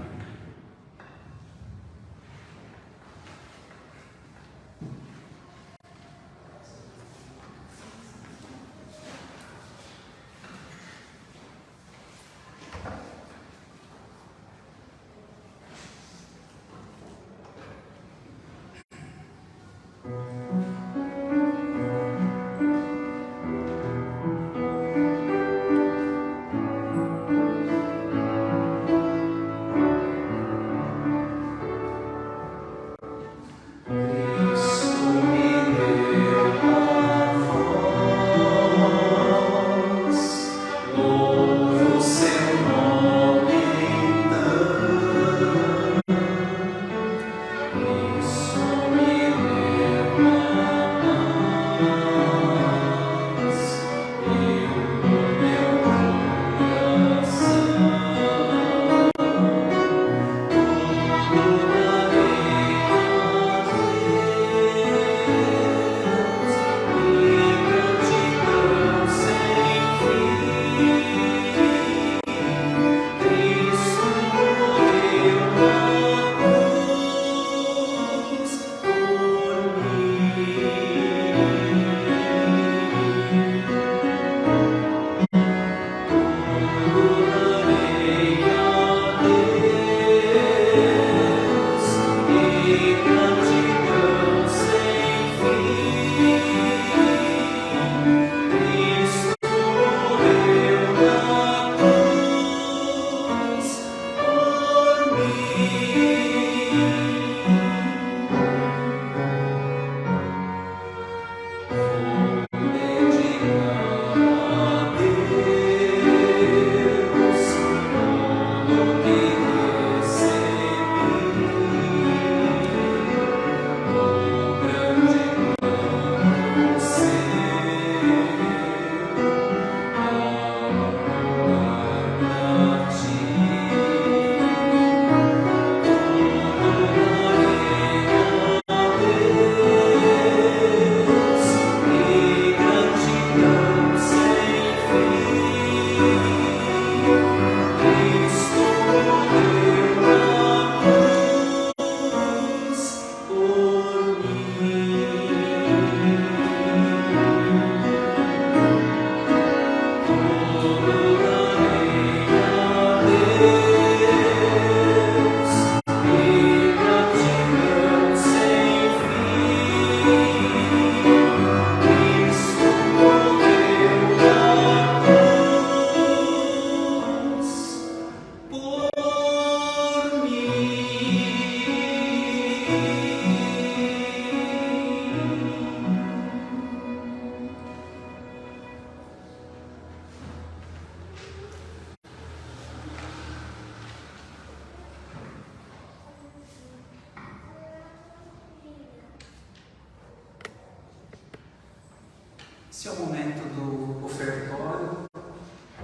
Esse é o momento do ofertório,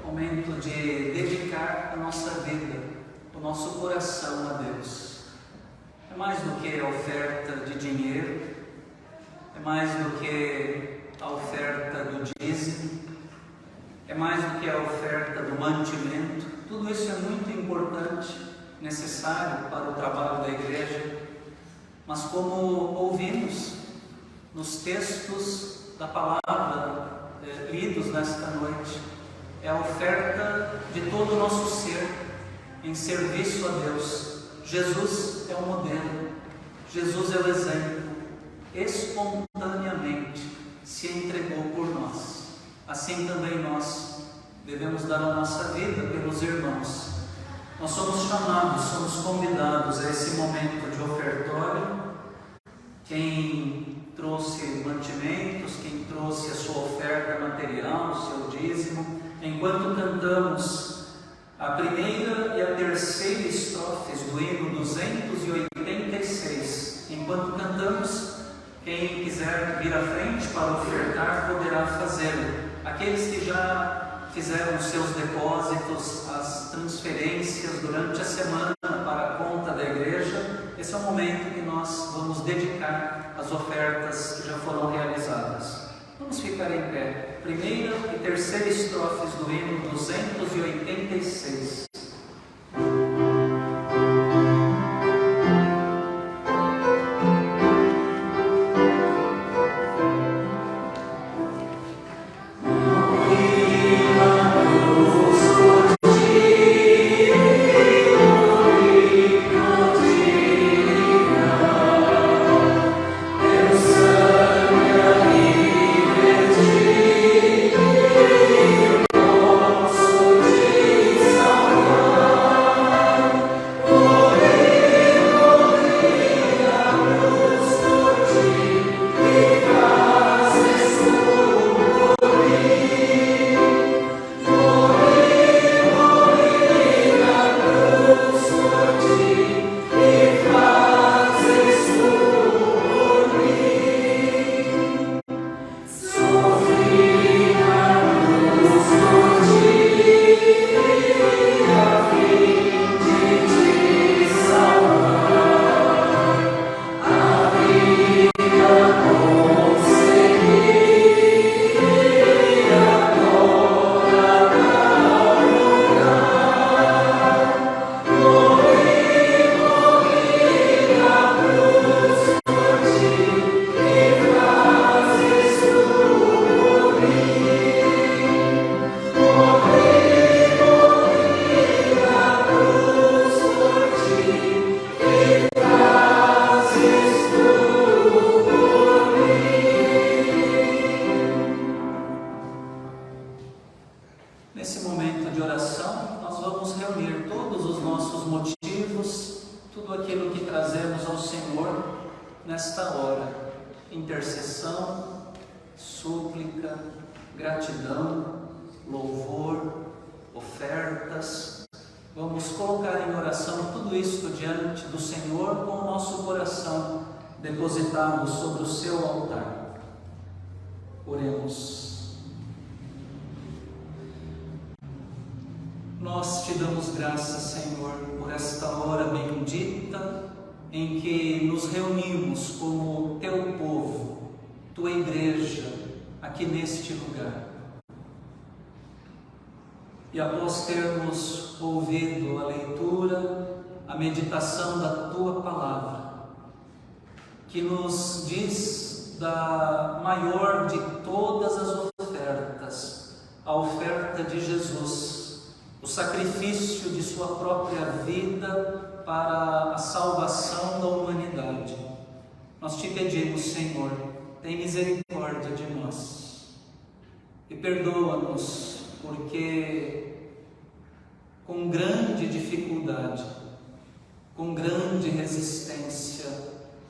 momento de dedicar a nossa vida, o nosso coração a Deus. É mais do que a oferta de dinheiro, é mais do que a oferta do dízimo, é mais do que a oferta do mantimento. Tudo isso é muito importante, necessário para o trabalho da igreja, mas como ouvimos nos textos da palavra lidos nesta noite, é a oferta de todo o nosso ser em serviço a Deus. Jesus é o modelo, Jesus é o exemplo, espontaneamente se entregou por nós. Assim também nós devemos dar a nossa vida pelos irmãos. Nós somos chamados, somos convidados a esse momento de ofertório. Quem trouxe mantimentos, quem trouxe a sua oferta material, o seu dízimo, enquanto cantamos a primeira e a terceira estrofes do hino 286, enquanto cantamos, quem quiser vir à frente para ofertar poderá fazê-lo. Aqueles que já fizeram os seus depósitos, as transferências durante a semana para a conta da igreja, esse é o momento que nós vamos dedicar às ofertas que já foram realizadas. Vamos ficar em pé. Primeira e terceira estrofes do hino 286. Nesse momento de oração, nós vamos reunir todos os nossos motivos, tudo aquilo que trazemos ao Senhor nesta hora. Intercessão, súplica, gratidão, louvor, ofertas. Vamos colocar em oração tudo isso diante do Senhor com o nosso coração depositado sobre o seu altar. Oremos. Nós te damos graças, Senhor, por esta hora bendita em que nos reunimos como teu povo, tua igreja, aqui neste lugar. E após termos ouvido a leitura, a meditação da tua palavra, que nos diz da maior de todas as ofertas, a oferta de Jesus, o sacrifício de sua própria vida para a salvação da humanidade. Nós te pedimos, Senhor, tem misericórdia de nós e perdoa-nos, porque com grande dificuldade, com grande resistência,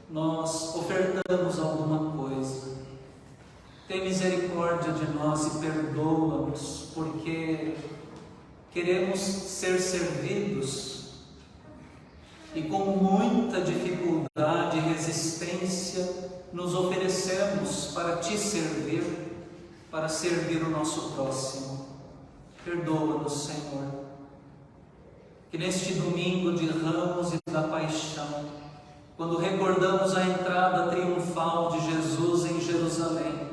nós ofertamos alguma coisa. Tem misericórdia de nós e perdoa-nos, porque queremos ser servidos e com muita dificuldade e resistência nos oferecemos para te servir, para servir o nosso próximo. Perdoa-nos, Senhor. Que neste domingo de Ramos e da Paixão, quando recordamos a entrada triunfal de Jesus em Jerusalém,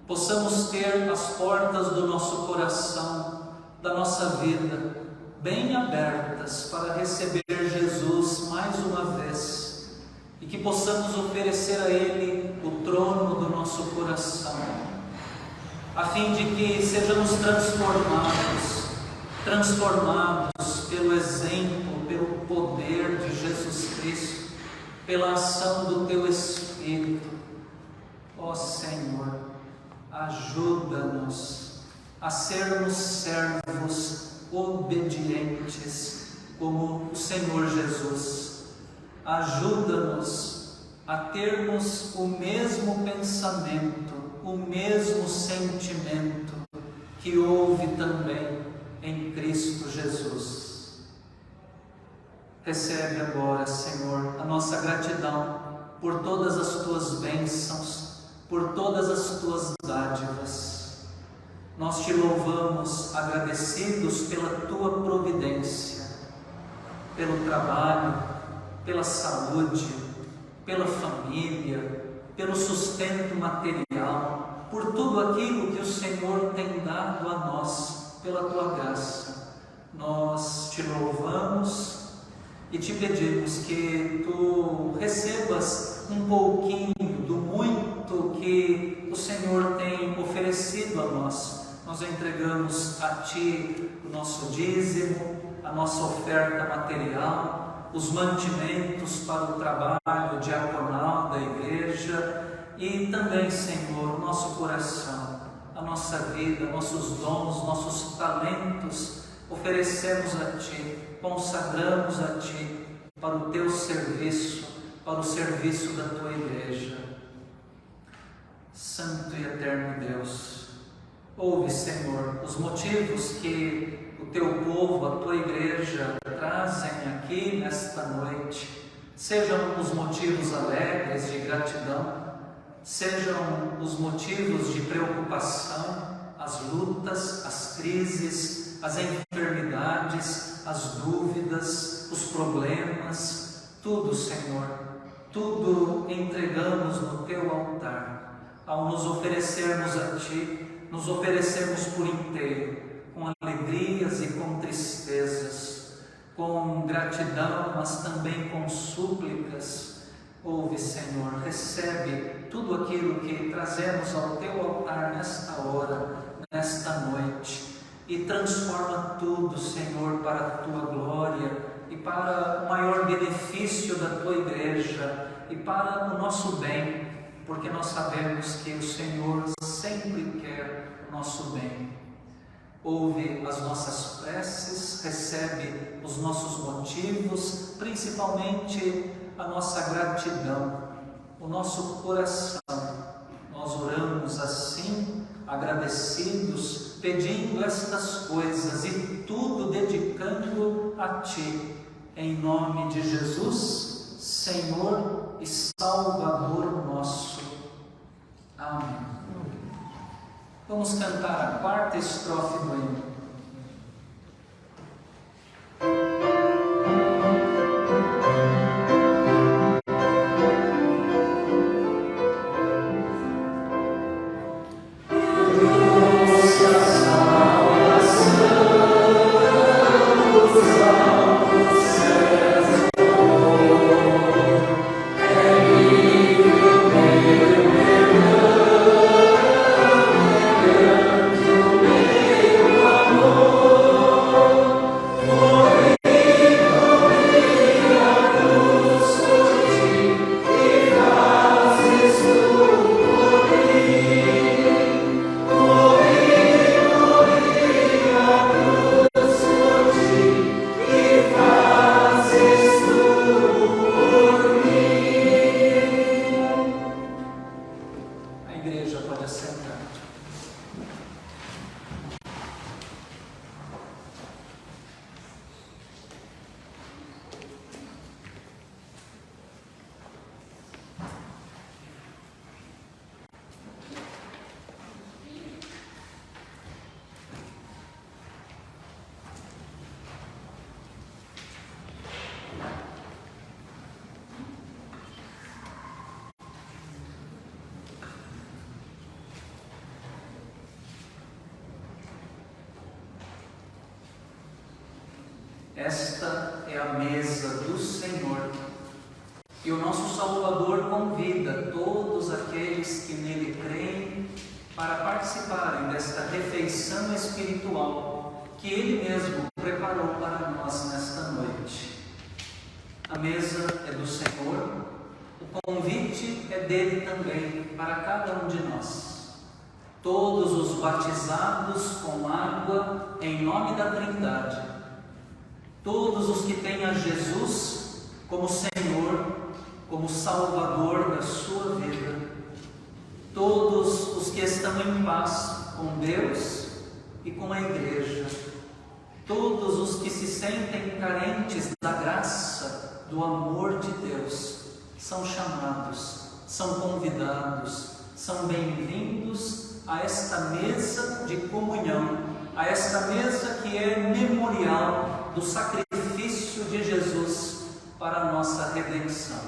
possamos ter as portas do nosso coração, da nossa vida, bem abertas para receber Jesus mais uma vez, e que possamos oferecer a Ele o trono do nosso coração, a fim de que sejamos transformados pelo exemplo, pelo poder de Jesus Cristo, pela ação do Teu Espírito. Ó Senhor, ajuda-nos a sermos servos obedientes como o Senhor Jesus. Ajuda-nos a termos o mesmo pensamento, o mesmo sentimento que houve também em Cristo Jesus. Recebe agora, Senhor, a nossa gratidão por todas as Tuas bênçãos, por todas as Tuas dádivas. Nós Te louvamos agradecidos pela Tua providência, pelo trabalho, pela saúde, pela família, pelo sustento material, por tudo aquilo que o Senhor tem dado a nós, pela Tua graça. Nós Te louvamos e Te pedimos que Tu recebas um pouquinho do muito que o Senhor tem oferecido a nós. Nós entregamos a Ti o nosso dízimo, a nossa oferta material, os mantimentos para o trabalho diaconal da igreja e também, Senhor, o nosso coração, a nossa vida, nossos dons, nossos talentos, oferecemos a Ti, consagramos a Ti para o Teu serviço, para o serviço da Tua igreja. Santo e eterno Deus, ouve, Senhor, os motivos que o Teu povo, a Tua igreja, trazem aqui nesta noite, sejam os motivos alegres de gratidão, sejam os motivos de preocupação, as lutas, as crises, as enfermidades, as dúvidas, os problemas, tudo, Senhor, tudo entregamos no Teu altar. Ao nos oferecermos a Ti, nos oferecemos por inteiro, com alegrias e com tristezas, com gratidão, mas também com súplicas. Ouve, Senhor, recebe tudo aquilo que trazemos ao Teu altar nesta hora, nesta noite, e transforma tudo, Senhor, para a Tua glória e para o maior benefício da Tua igreja e para o nosso bem, porque nós sabemos que o Senhor sempre quer o nosso bem. Ouve as nossas preces, recebe os nossos motivos, principalmente a nossa gratidão, o nosso coração. Nós oramos assim, agradecidos, pedindo estas coisas e tudo dedicando a Ti, em nome de Jesus, Senhor e Salvador nosso. Amém. Vamos cantar a quarta estrofe do hino.
Senhor.
Esta é a mesa do Senhor. E o nosso Salvador convida todos aqueles que nele creem para participarem desta refeição espiritual que Ele mesmo preparou para nós nesta noite. A mesa é do Senhor, o convite é dele também para cada um de nós. Todos os batizados com água em nome da Trindade, todos os que têm a Jesus como Senhor, como Salvador da sua vida, todos os que estão em paz com Deus e com a Igreja, todos os que se sentem carentes da graça, do amor de Deus, são chamados, são convidados, são bem-vindos a esta mesa de comunhão, a esta mesa que é memorial do sacrifício de Jesus para a nossa redenção.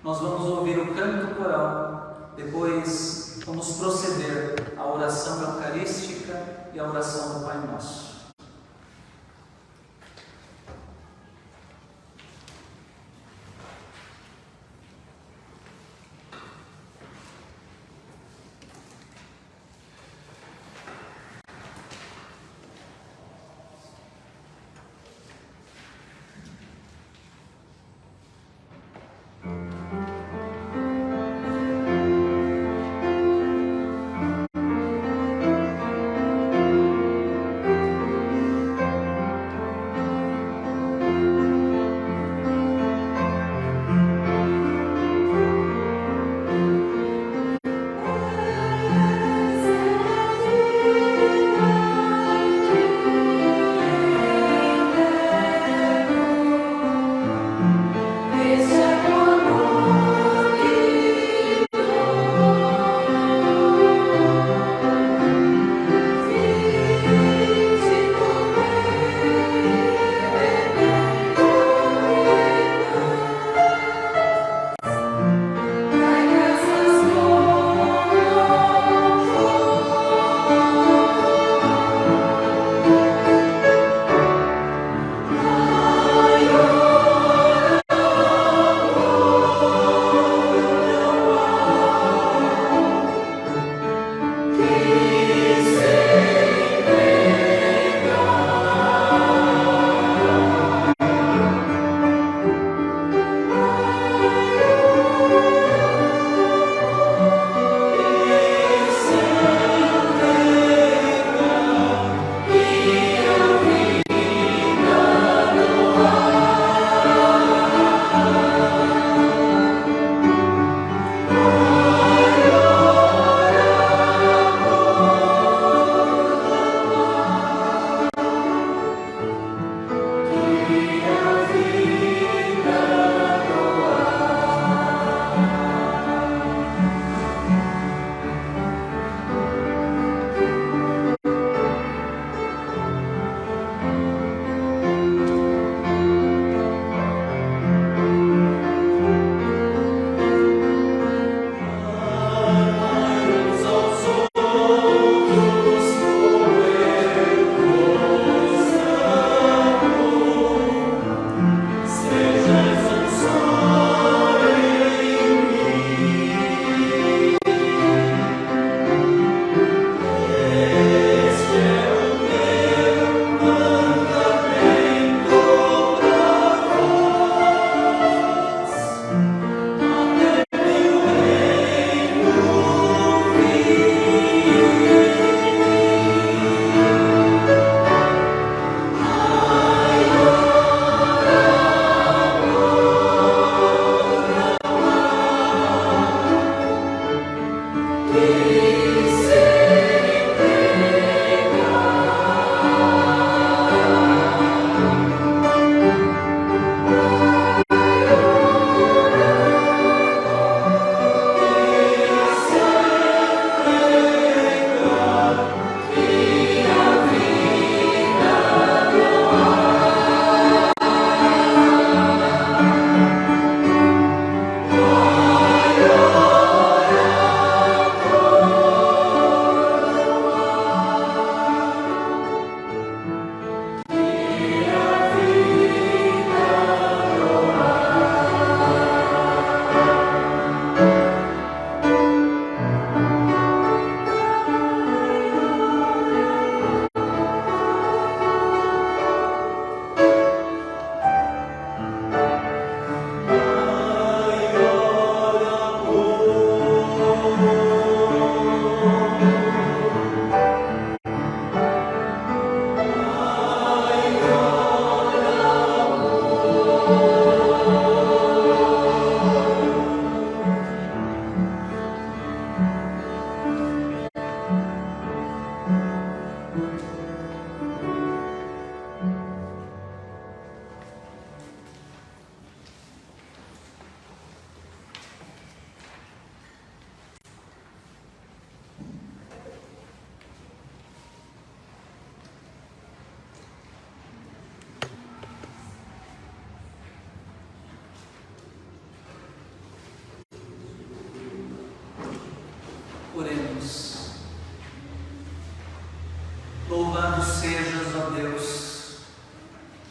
Nós vamos ouvir o canto coral, depois vamos proceder à oração eucarística e à oração do Pai Nosso.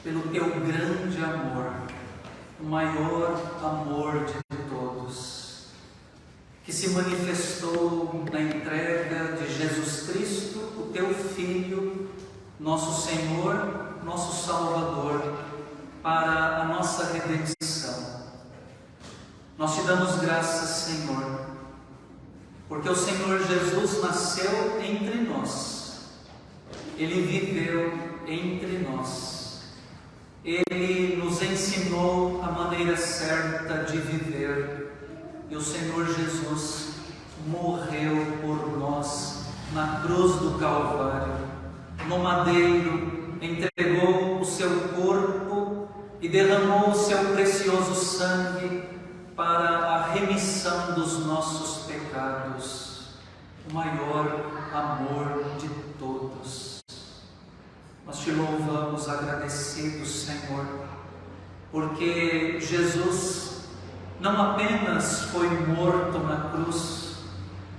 pelo teu grande amor, o maior amor de todos, que se manifestou na entrega de Jesus Cristo, o teu Filho, nosso Senhor, nosso Salvador, para a nossa redenção. Nós te damos graças, Senhor, porque o Senhor Jesus nasceu entre nós, Ele viveu entre nós, Ele nos ensinou a maneira certa de viver, e o Senhor Jesus morreu por nós na cruz do Calvário, no madeiro, entregou o seu corpo e derramou o seu precioso sangue para a remissão dos nossos pecados, o maior amor de todos. Nós te louvamos agradecidos, Senhor, porque Jesus não apenas foi morto na cruz,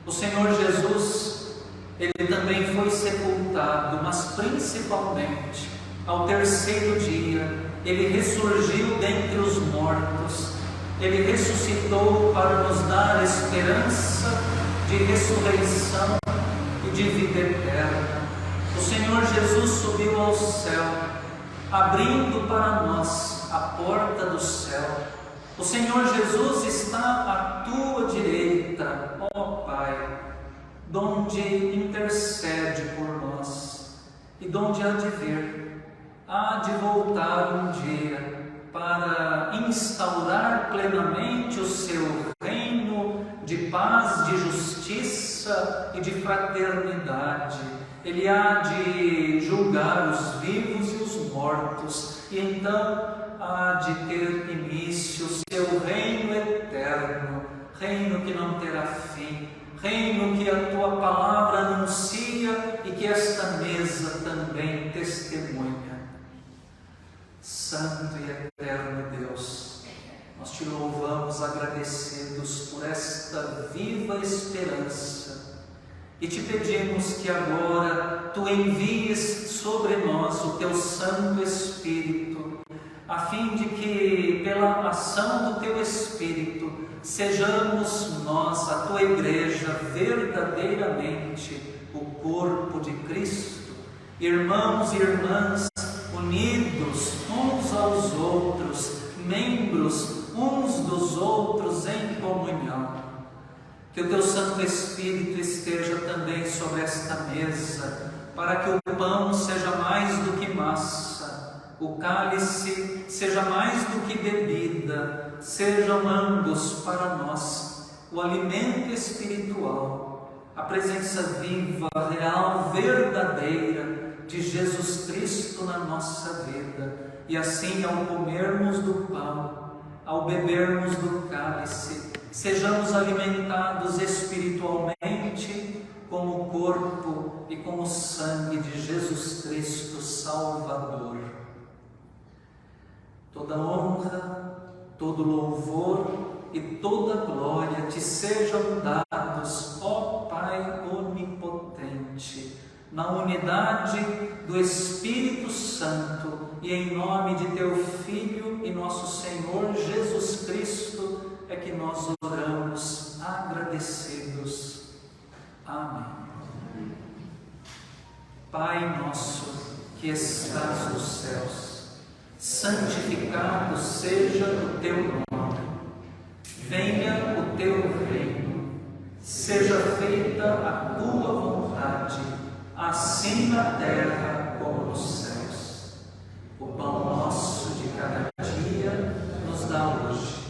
o Senhor Jesus, Ele também foi sepultado, mas principalmente, ao terceiro dia, Ele ressurgiu dentre os mortos, Ele ressuscitou para nos dar esperança de ressurreição e de vida eterna. O Senhor Jesus subiu ao céu, abrindo para nós a porta do céu. O Senhor Jesus está à tua direita, ó Pai, donde intercede por nós e donde há de vir, há de voltar um dia para instaurar plenamente o seu reino de paz, de justiça e de fraternidade. Ele há de julgar os vivos e os mortos, e então há de ter início o seu reino eterno, reino que não terá fim, reino que a tua palavra anuncia e que esta mesa também testemunha. Santo e eterno Deus, nós te louvamos agradecidos por esta viva esperança e te pedimos que agora tu envies sobre nós o teu Santo Espírito, a fim de que pela ação do teu Espírito sejamos nós, a tua igreja, verdadeiramente o corpo de Cristo, irmãos e irmãs unidos uns aos outros, membros uns dos outros em comunhão. Que o teu Santo Espírito esteja também sobre esta mesa, para que o pão seja mais do que massa, o cálice seja mais do que bebida, sejam ambos para nós o alimento espiritual, a presença viva, real, verdadeira de Jesus Cristo na nossa vida. E assim, ao comermos do pão, ao bebermos do cálice, sejamos alimentados espiritualmente com o corpo e com o sangue de Jesus Cristo Salvador. Toda honra, todo louvor e toda glória te sejam dados, ó Pai onipotente, na unidade do Espírito Santo, e em nome de teu Filho e nosso Senhor Jesus Cristo é que nós oramos agradecidos. Amém. Pai nosso que estás nos céus, santificado seja o teu nome. Venha o teu reino, seja feita a tua vontade, assim na terra como nos céus. O pão nosso de cada dia nos dá hoje.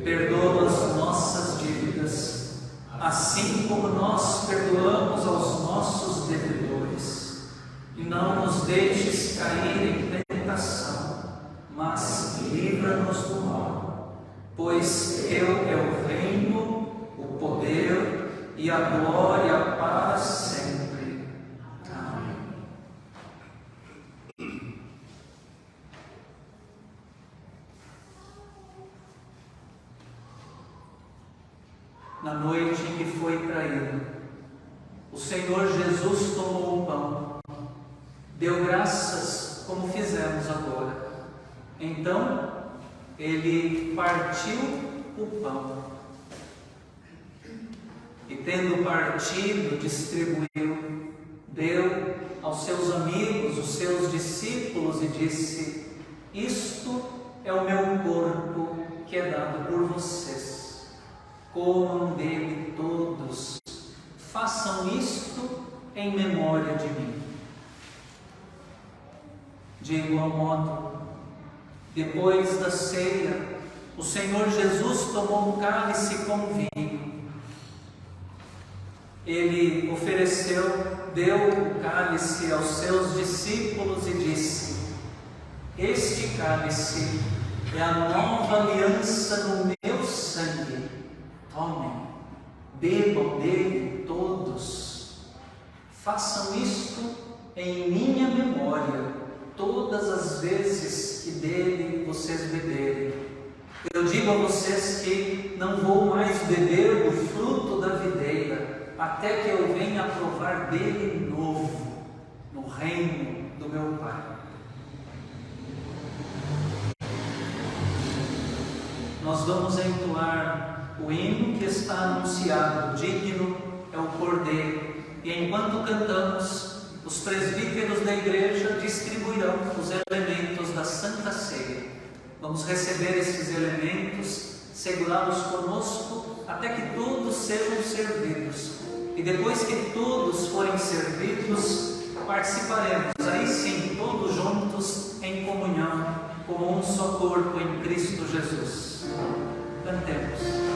Perdoa as nossas dívidas, assim como nós perdoamos aos nossos devedores. E não nos deixes cair em tentação, mas livra-nos do mal. Pois teu é o reino, o poder e a glória para sempre. Na noite em que foi traído, o Senhor Jesus tomou o pão, deu graças como fizemos agora, Então, ele partiu o pão e, tendo partido, distribuiu, deu aos seus amigos, os seus discípulos, e disse: isto é o meu corpo que é dado por vocês. Comam dele todos. Façam isto em memória de mim. De igual modo, depois da ceia, o Senhor Jesus tomou um cálice com vinho. Ele deu o cálice aos seus discípulos e disse: este cálice é a nova aliança no meu sangue. Tomem, bebam dele todos. Façam isto em minha memória todas as vezes que dele vocês beberem. Eu digo a vocês que não vou mais beber do fruto da videira, até que eu venha a provar dele novo, no reino do meu Pai. Nós vamos entoar o hino que está anunciado: digno é o Cordeiro. E enquanto cantamos, os presbíteros da igreja distribuirão os elementos da Santa Ceia. Vamos receber esses elementos, segurá-los conosco, até que todos sejam servidos. E depois que todos forem servidos, participaremos, aí sim, todos juntos, em comunhão, como um só corpo em Cristo Jesus. Cantemos.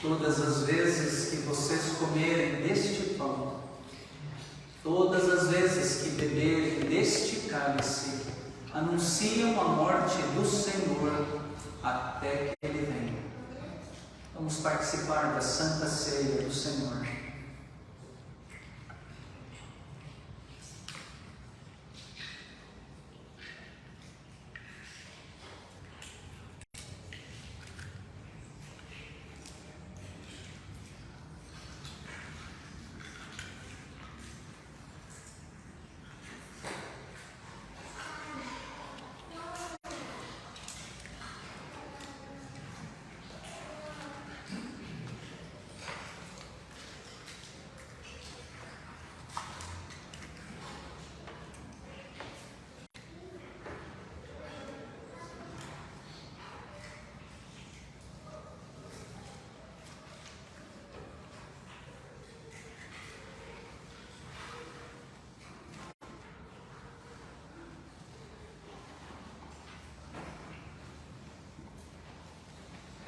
Todas as vezes que vocês comerem deste pão, todas as vezes que beberem deste cálice, anunciam a morte do Senhor até que Ele venha. Vamos participar da Santa Ceia do Senhor.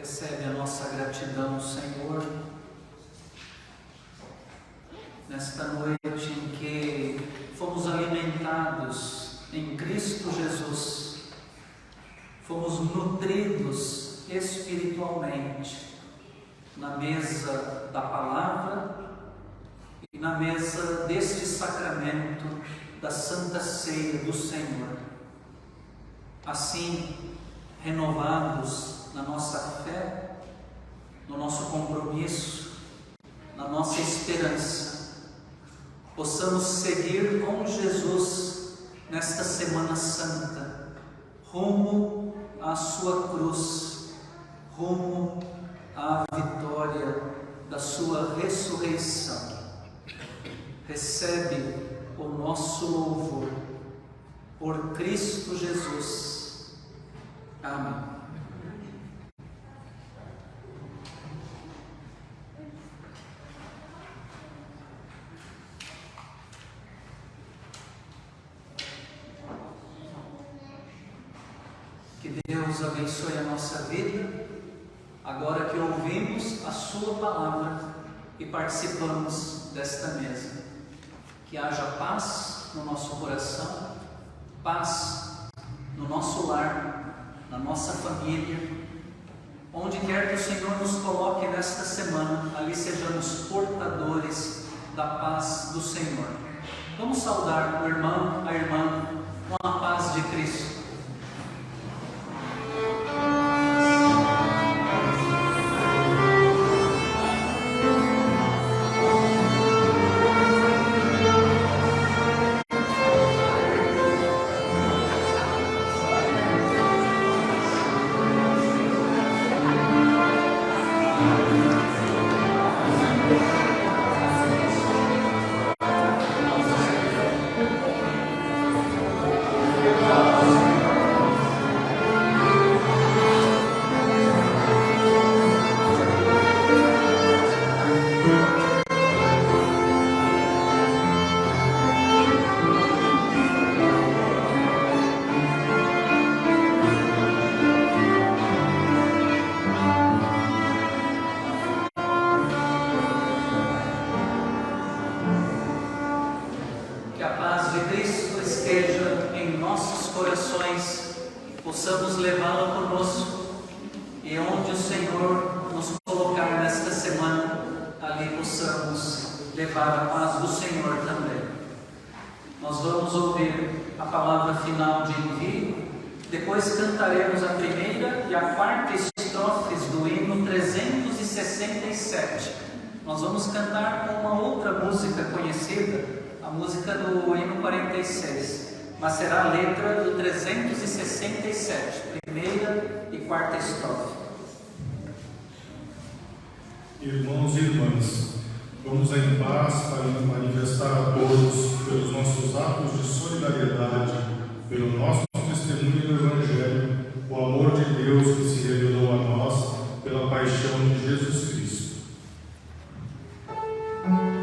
Recebe a nossa gratidão, Senhor, nesta noite em que fomos alimentados em Cristo Jesus, fomos nutridos espiritualmente na mesa da palavra e na mesa deste sacramento da Santa Ceia do Senhor. Assim, renovados na nossa fé, no nosso compromisso, na nossa esperança, possamos seguir com Jesus nesta Semana Santa, rumo à sua cruz, rumo à vitória da sua ressurreição. Recebe o nosso louvor por Cristo Jesus. Amém. Que Deus abençoe a nossa vida, agora que ouvimos a Sua palavra e participamos desta mesa. Que haja paz no nosso coração, paz no nosso lar, na nossa família, onde quer que o Senhor nos coloque nesta semana, ali sejamos portadores da paz do Senhor. Vamos saudar o irmão, a irmã, com a paz de Cristo. Que a paz de Cristo esteja em nossos corações, possamos levá-la conosco e onde o Senhor nos colocar nesta semana, ali possamos levar a paz do Senhor também. Nós vamos ouvir a palavra final de envio, depois cantaremos a primeira e a quarta estrofes do hino 367. Nós vamos cantar com uma outra música conhecida, a música do hino 46, mas será a letra do 367, primeira e quarta estrofe.
Irmãos e irmãs, vamos em paz para manifestar a todos, pelos nossos atos de solidariedade, pelo nosso testemunho do Evangelho, o amor de Deus que se revelou a nós pela paixão de Jesus Cristo.
Oh,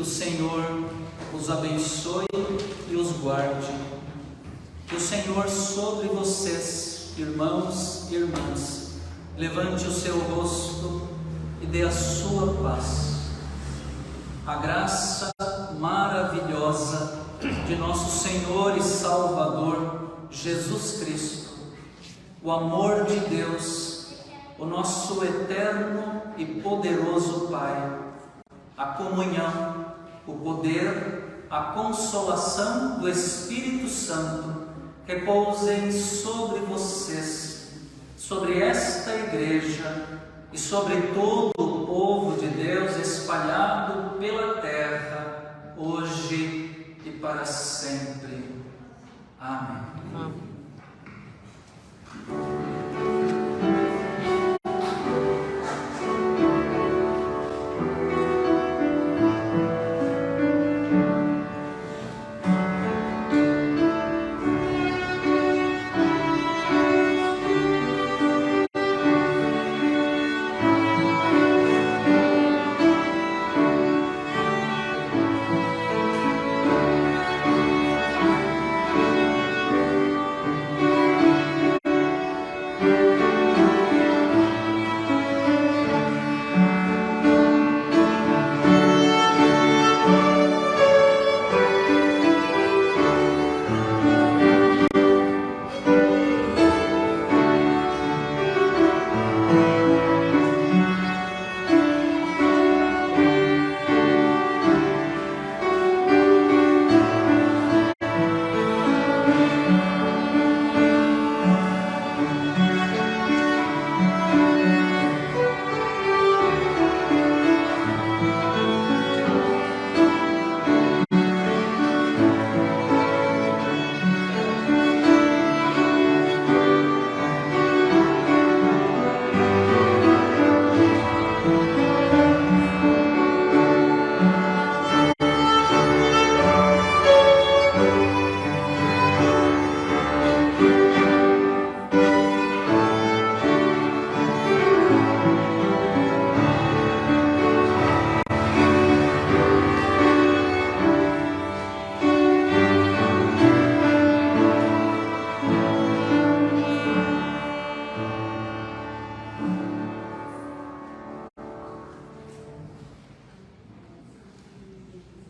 Que o Senhor os abençoe e os guarde. Que o Senhor sobre vocês, irmãos e irmãs, levante o seu rosto e dê a sua paz. A graça maravilhosa de nosso Senhor e Salvador Jesus Cristo, o amor de Deus, o nosso eterno e poderoso Pai, a comunhão, o poder, a consolação do Espírito Santo repousem sobre vocês, sobre esta igreja e sobre todo o povo de Deus espalhado pela terra, hoje e para sempre. Amém.
Amém.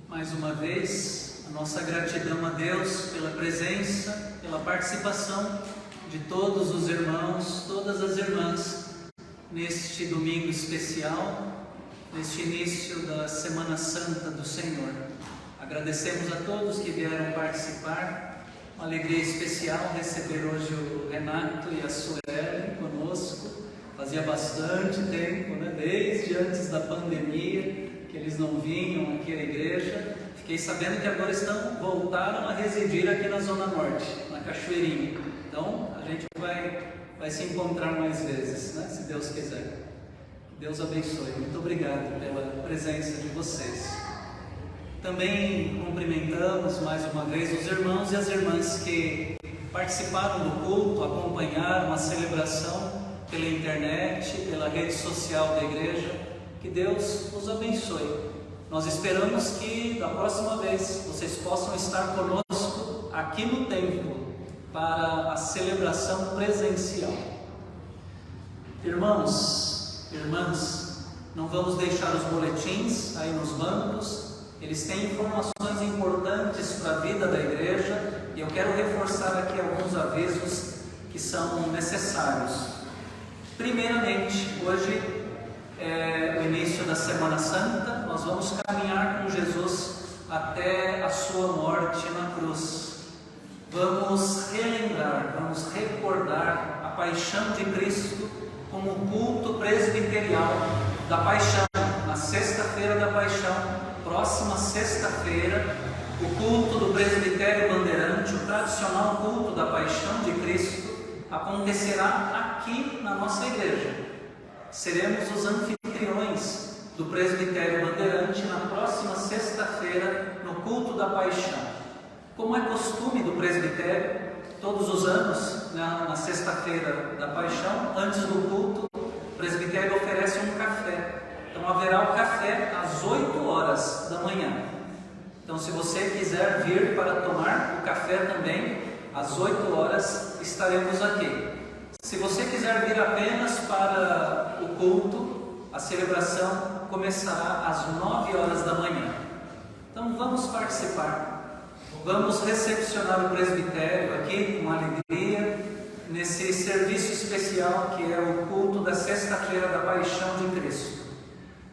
Mais uma vez, a nossa gratidão a Deus pela presença, pela participação de todos os irmãos, todas as irmãs, neste domingo especial, neste início da Semana Santa do Senhor. Agradecemos a todos que vieram participar, uma alegria especial receber hoje o Renato e a Sueli conosco. Fazia bastante tempo, desde antes da pandemia, que eles não vinham aqui à igreja. Fiquei sabendo que agora voltaram a residir aqui na Zona Norte, na Cachoeirinha. Então, a gente vai se encontrar mais vezes, se Deus quiser. Deus abençoe. Muito obrigado pela presença de vocês. Também cumprimentamos mais uma vez os irmãos e as irmãs que participaram do culto, acompanharam a celebração pela internet, pela rede social da igreja. Que Deus os abençoe. Nós esperamos que da próxima vez vocês possam estar conosco aqui no templo para a celebração presencial. Irmãos, irmãs, não vamos deixar os boletins aí nos bancos. Eles têm informações importantes para a vida da igreja e eu quero reforçar aqui alguns avisos que são necessários. Primeiramente, hoje é o início da Semana Santa. Nós vamos caminhar com Jesus até a sua morte na cruz. Vamos relembrar, vamos recordar a paixão de Cristo como o culto presbiterial da paixão, na sexta-feira da paixão, próxima sexta-feira, o culto do presbitério bandeirante, o tradicional culto da paixão de Cristo, acontecerá aqui na nossa igreja. Seremos os anfitriões do presbitério bandeirante na próxima sexta-feira, no culto da paixão. Como é costume do presbitério, todos os anos, na sexta-feira da paixão, antes do culto, o presbitério oferece um café. Então haverá o café às 8 horas. horas da manhã. Então, se você quiser vir para tomar o café também, às 8 horas estaremos aqui. Se você quiser vir apenas para o culto, a celebração começará às 9 horas da manhã. Então, vamos participar. Vamos recepcionar o presbitério aqui com alegria, nesse serviço especial que é o culto da sexta-feira da Paixão de Cristo.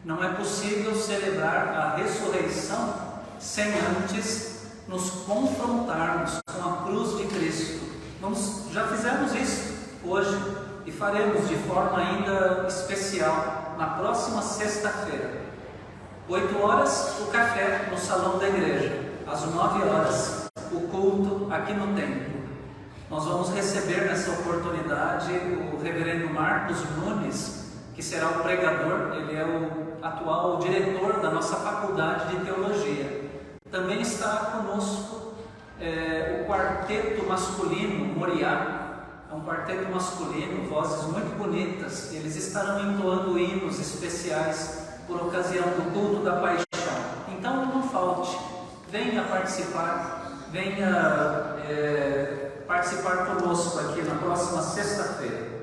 Não é possível celebrar a ressurreição sem antes nos confrontarmos com a cruz de Cristo. Já fizemos isso hoje e faremos de forma ainda especial na próxima sexta-feira. 8 horas, o café no salão da igreja. Às 9 horas, o culto aqui no templo. Nós vamos receber nessa oportunidade o reverendo Marcos Nunes, que será o pregador. Ele é o atual diretor da nossa faculdade de teologia. Também está conosco o quarteto masculino Moriá. É um quarteto masculino, vozes muito bonitas. Eles estarão entoando hinos especiais por ocasião do culto da Paixão. Então não falte, venha participar, venha participar conosco aqui na próxima sexta-feira.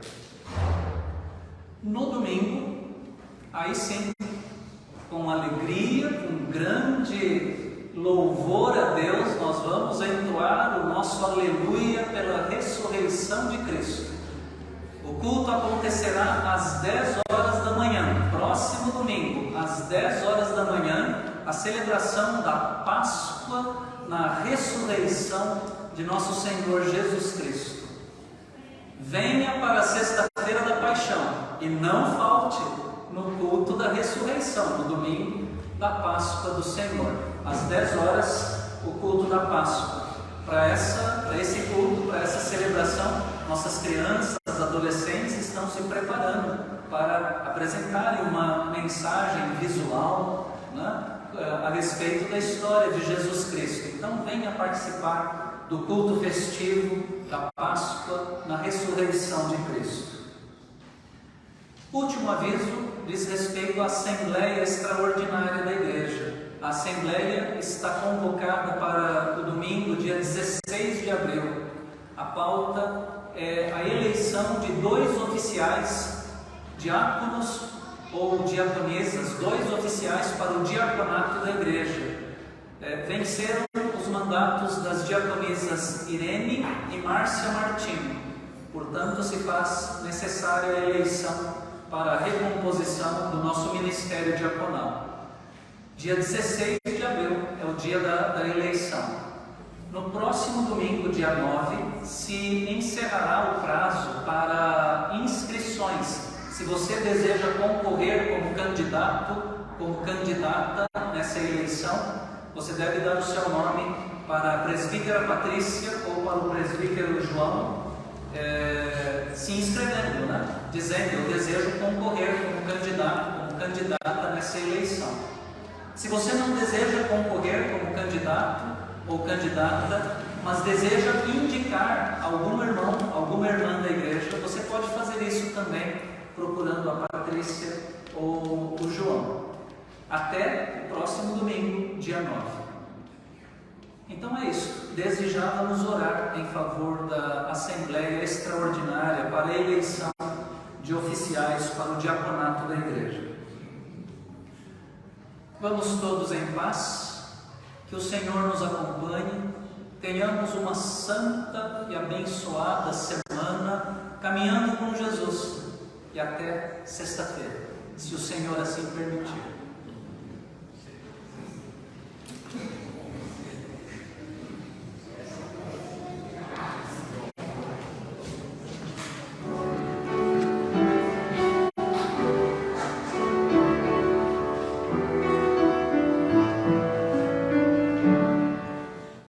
No domingo, aí sim, com alegria, com grande louvor a Deus, nós vamos entoar o nosso aleluia pela ressurreição de Cristo. O culto acontecerá às 10 horas da manhã, próximo domingo, às 10 horas da manhã, a celebração da Páscoa na ressurreição de nosso Senhor Jesus Cristo. Venha para a sexta-feira da Paixão e não falte no culto da ressurreição, no domingo da Páscoa do Senhor. Às 10 horas, o culto da Páscoa. Para esse culto, para essa celebração, nossas crianças, adolescentes estão se preparando para apresentarem uma mensagem visual, né, a respeito da história de Jesus Cristo. Então venha participar do culto festivo da Páscoa na ressurreição de Cristo. Último aviso diz respeito à Assembleia Extraordinária da Igreja. A Assembleia está convocada para o domingo, dia 16 de abril. A pauta é a eleição de 2 oficiais, diáconos ou diaconisas, 2 oficiais para o diaconato da igreja. Venceram os mandatos das diaconisas Irene e Márcia Martins. Portanto, se faz necessária a eleição para a recomposição do nosso ministério diaconal. Dia 16 de abril é o dia da eleição. No próximo domingo, dia 9, se encerrará o prazo para inscrições. Se você deseja concorrer como candidato, como candidata nessa eleição, você deve dar o seu nome para a presbítera Patrícia ou para o presbítero João, se inscrevendo, né? Dizendo: eu desejo concorrer como candidato, como candidata nessa eleição. Se você não deseja concorrer como candidato ou candidata, mas deseja indicar algum irmão, alguma irmã da igreja, você pode fazer isso também, procurando a Patrícia ou o João, até o próximo domingo, dia 9. Então é isso. Desde já vamos orar em favor da Assembleia Extraordinária para a eleição de oficiais para o diaconato da igreja. Vamos todos em paz. Que o Senhor nos acompanhe, tenhamos uma santa e abençoada semana caminhando com Jesus e até sexta-feira, se o Senhor assim permitir.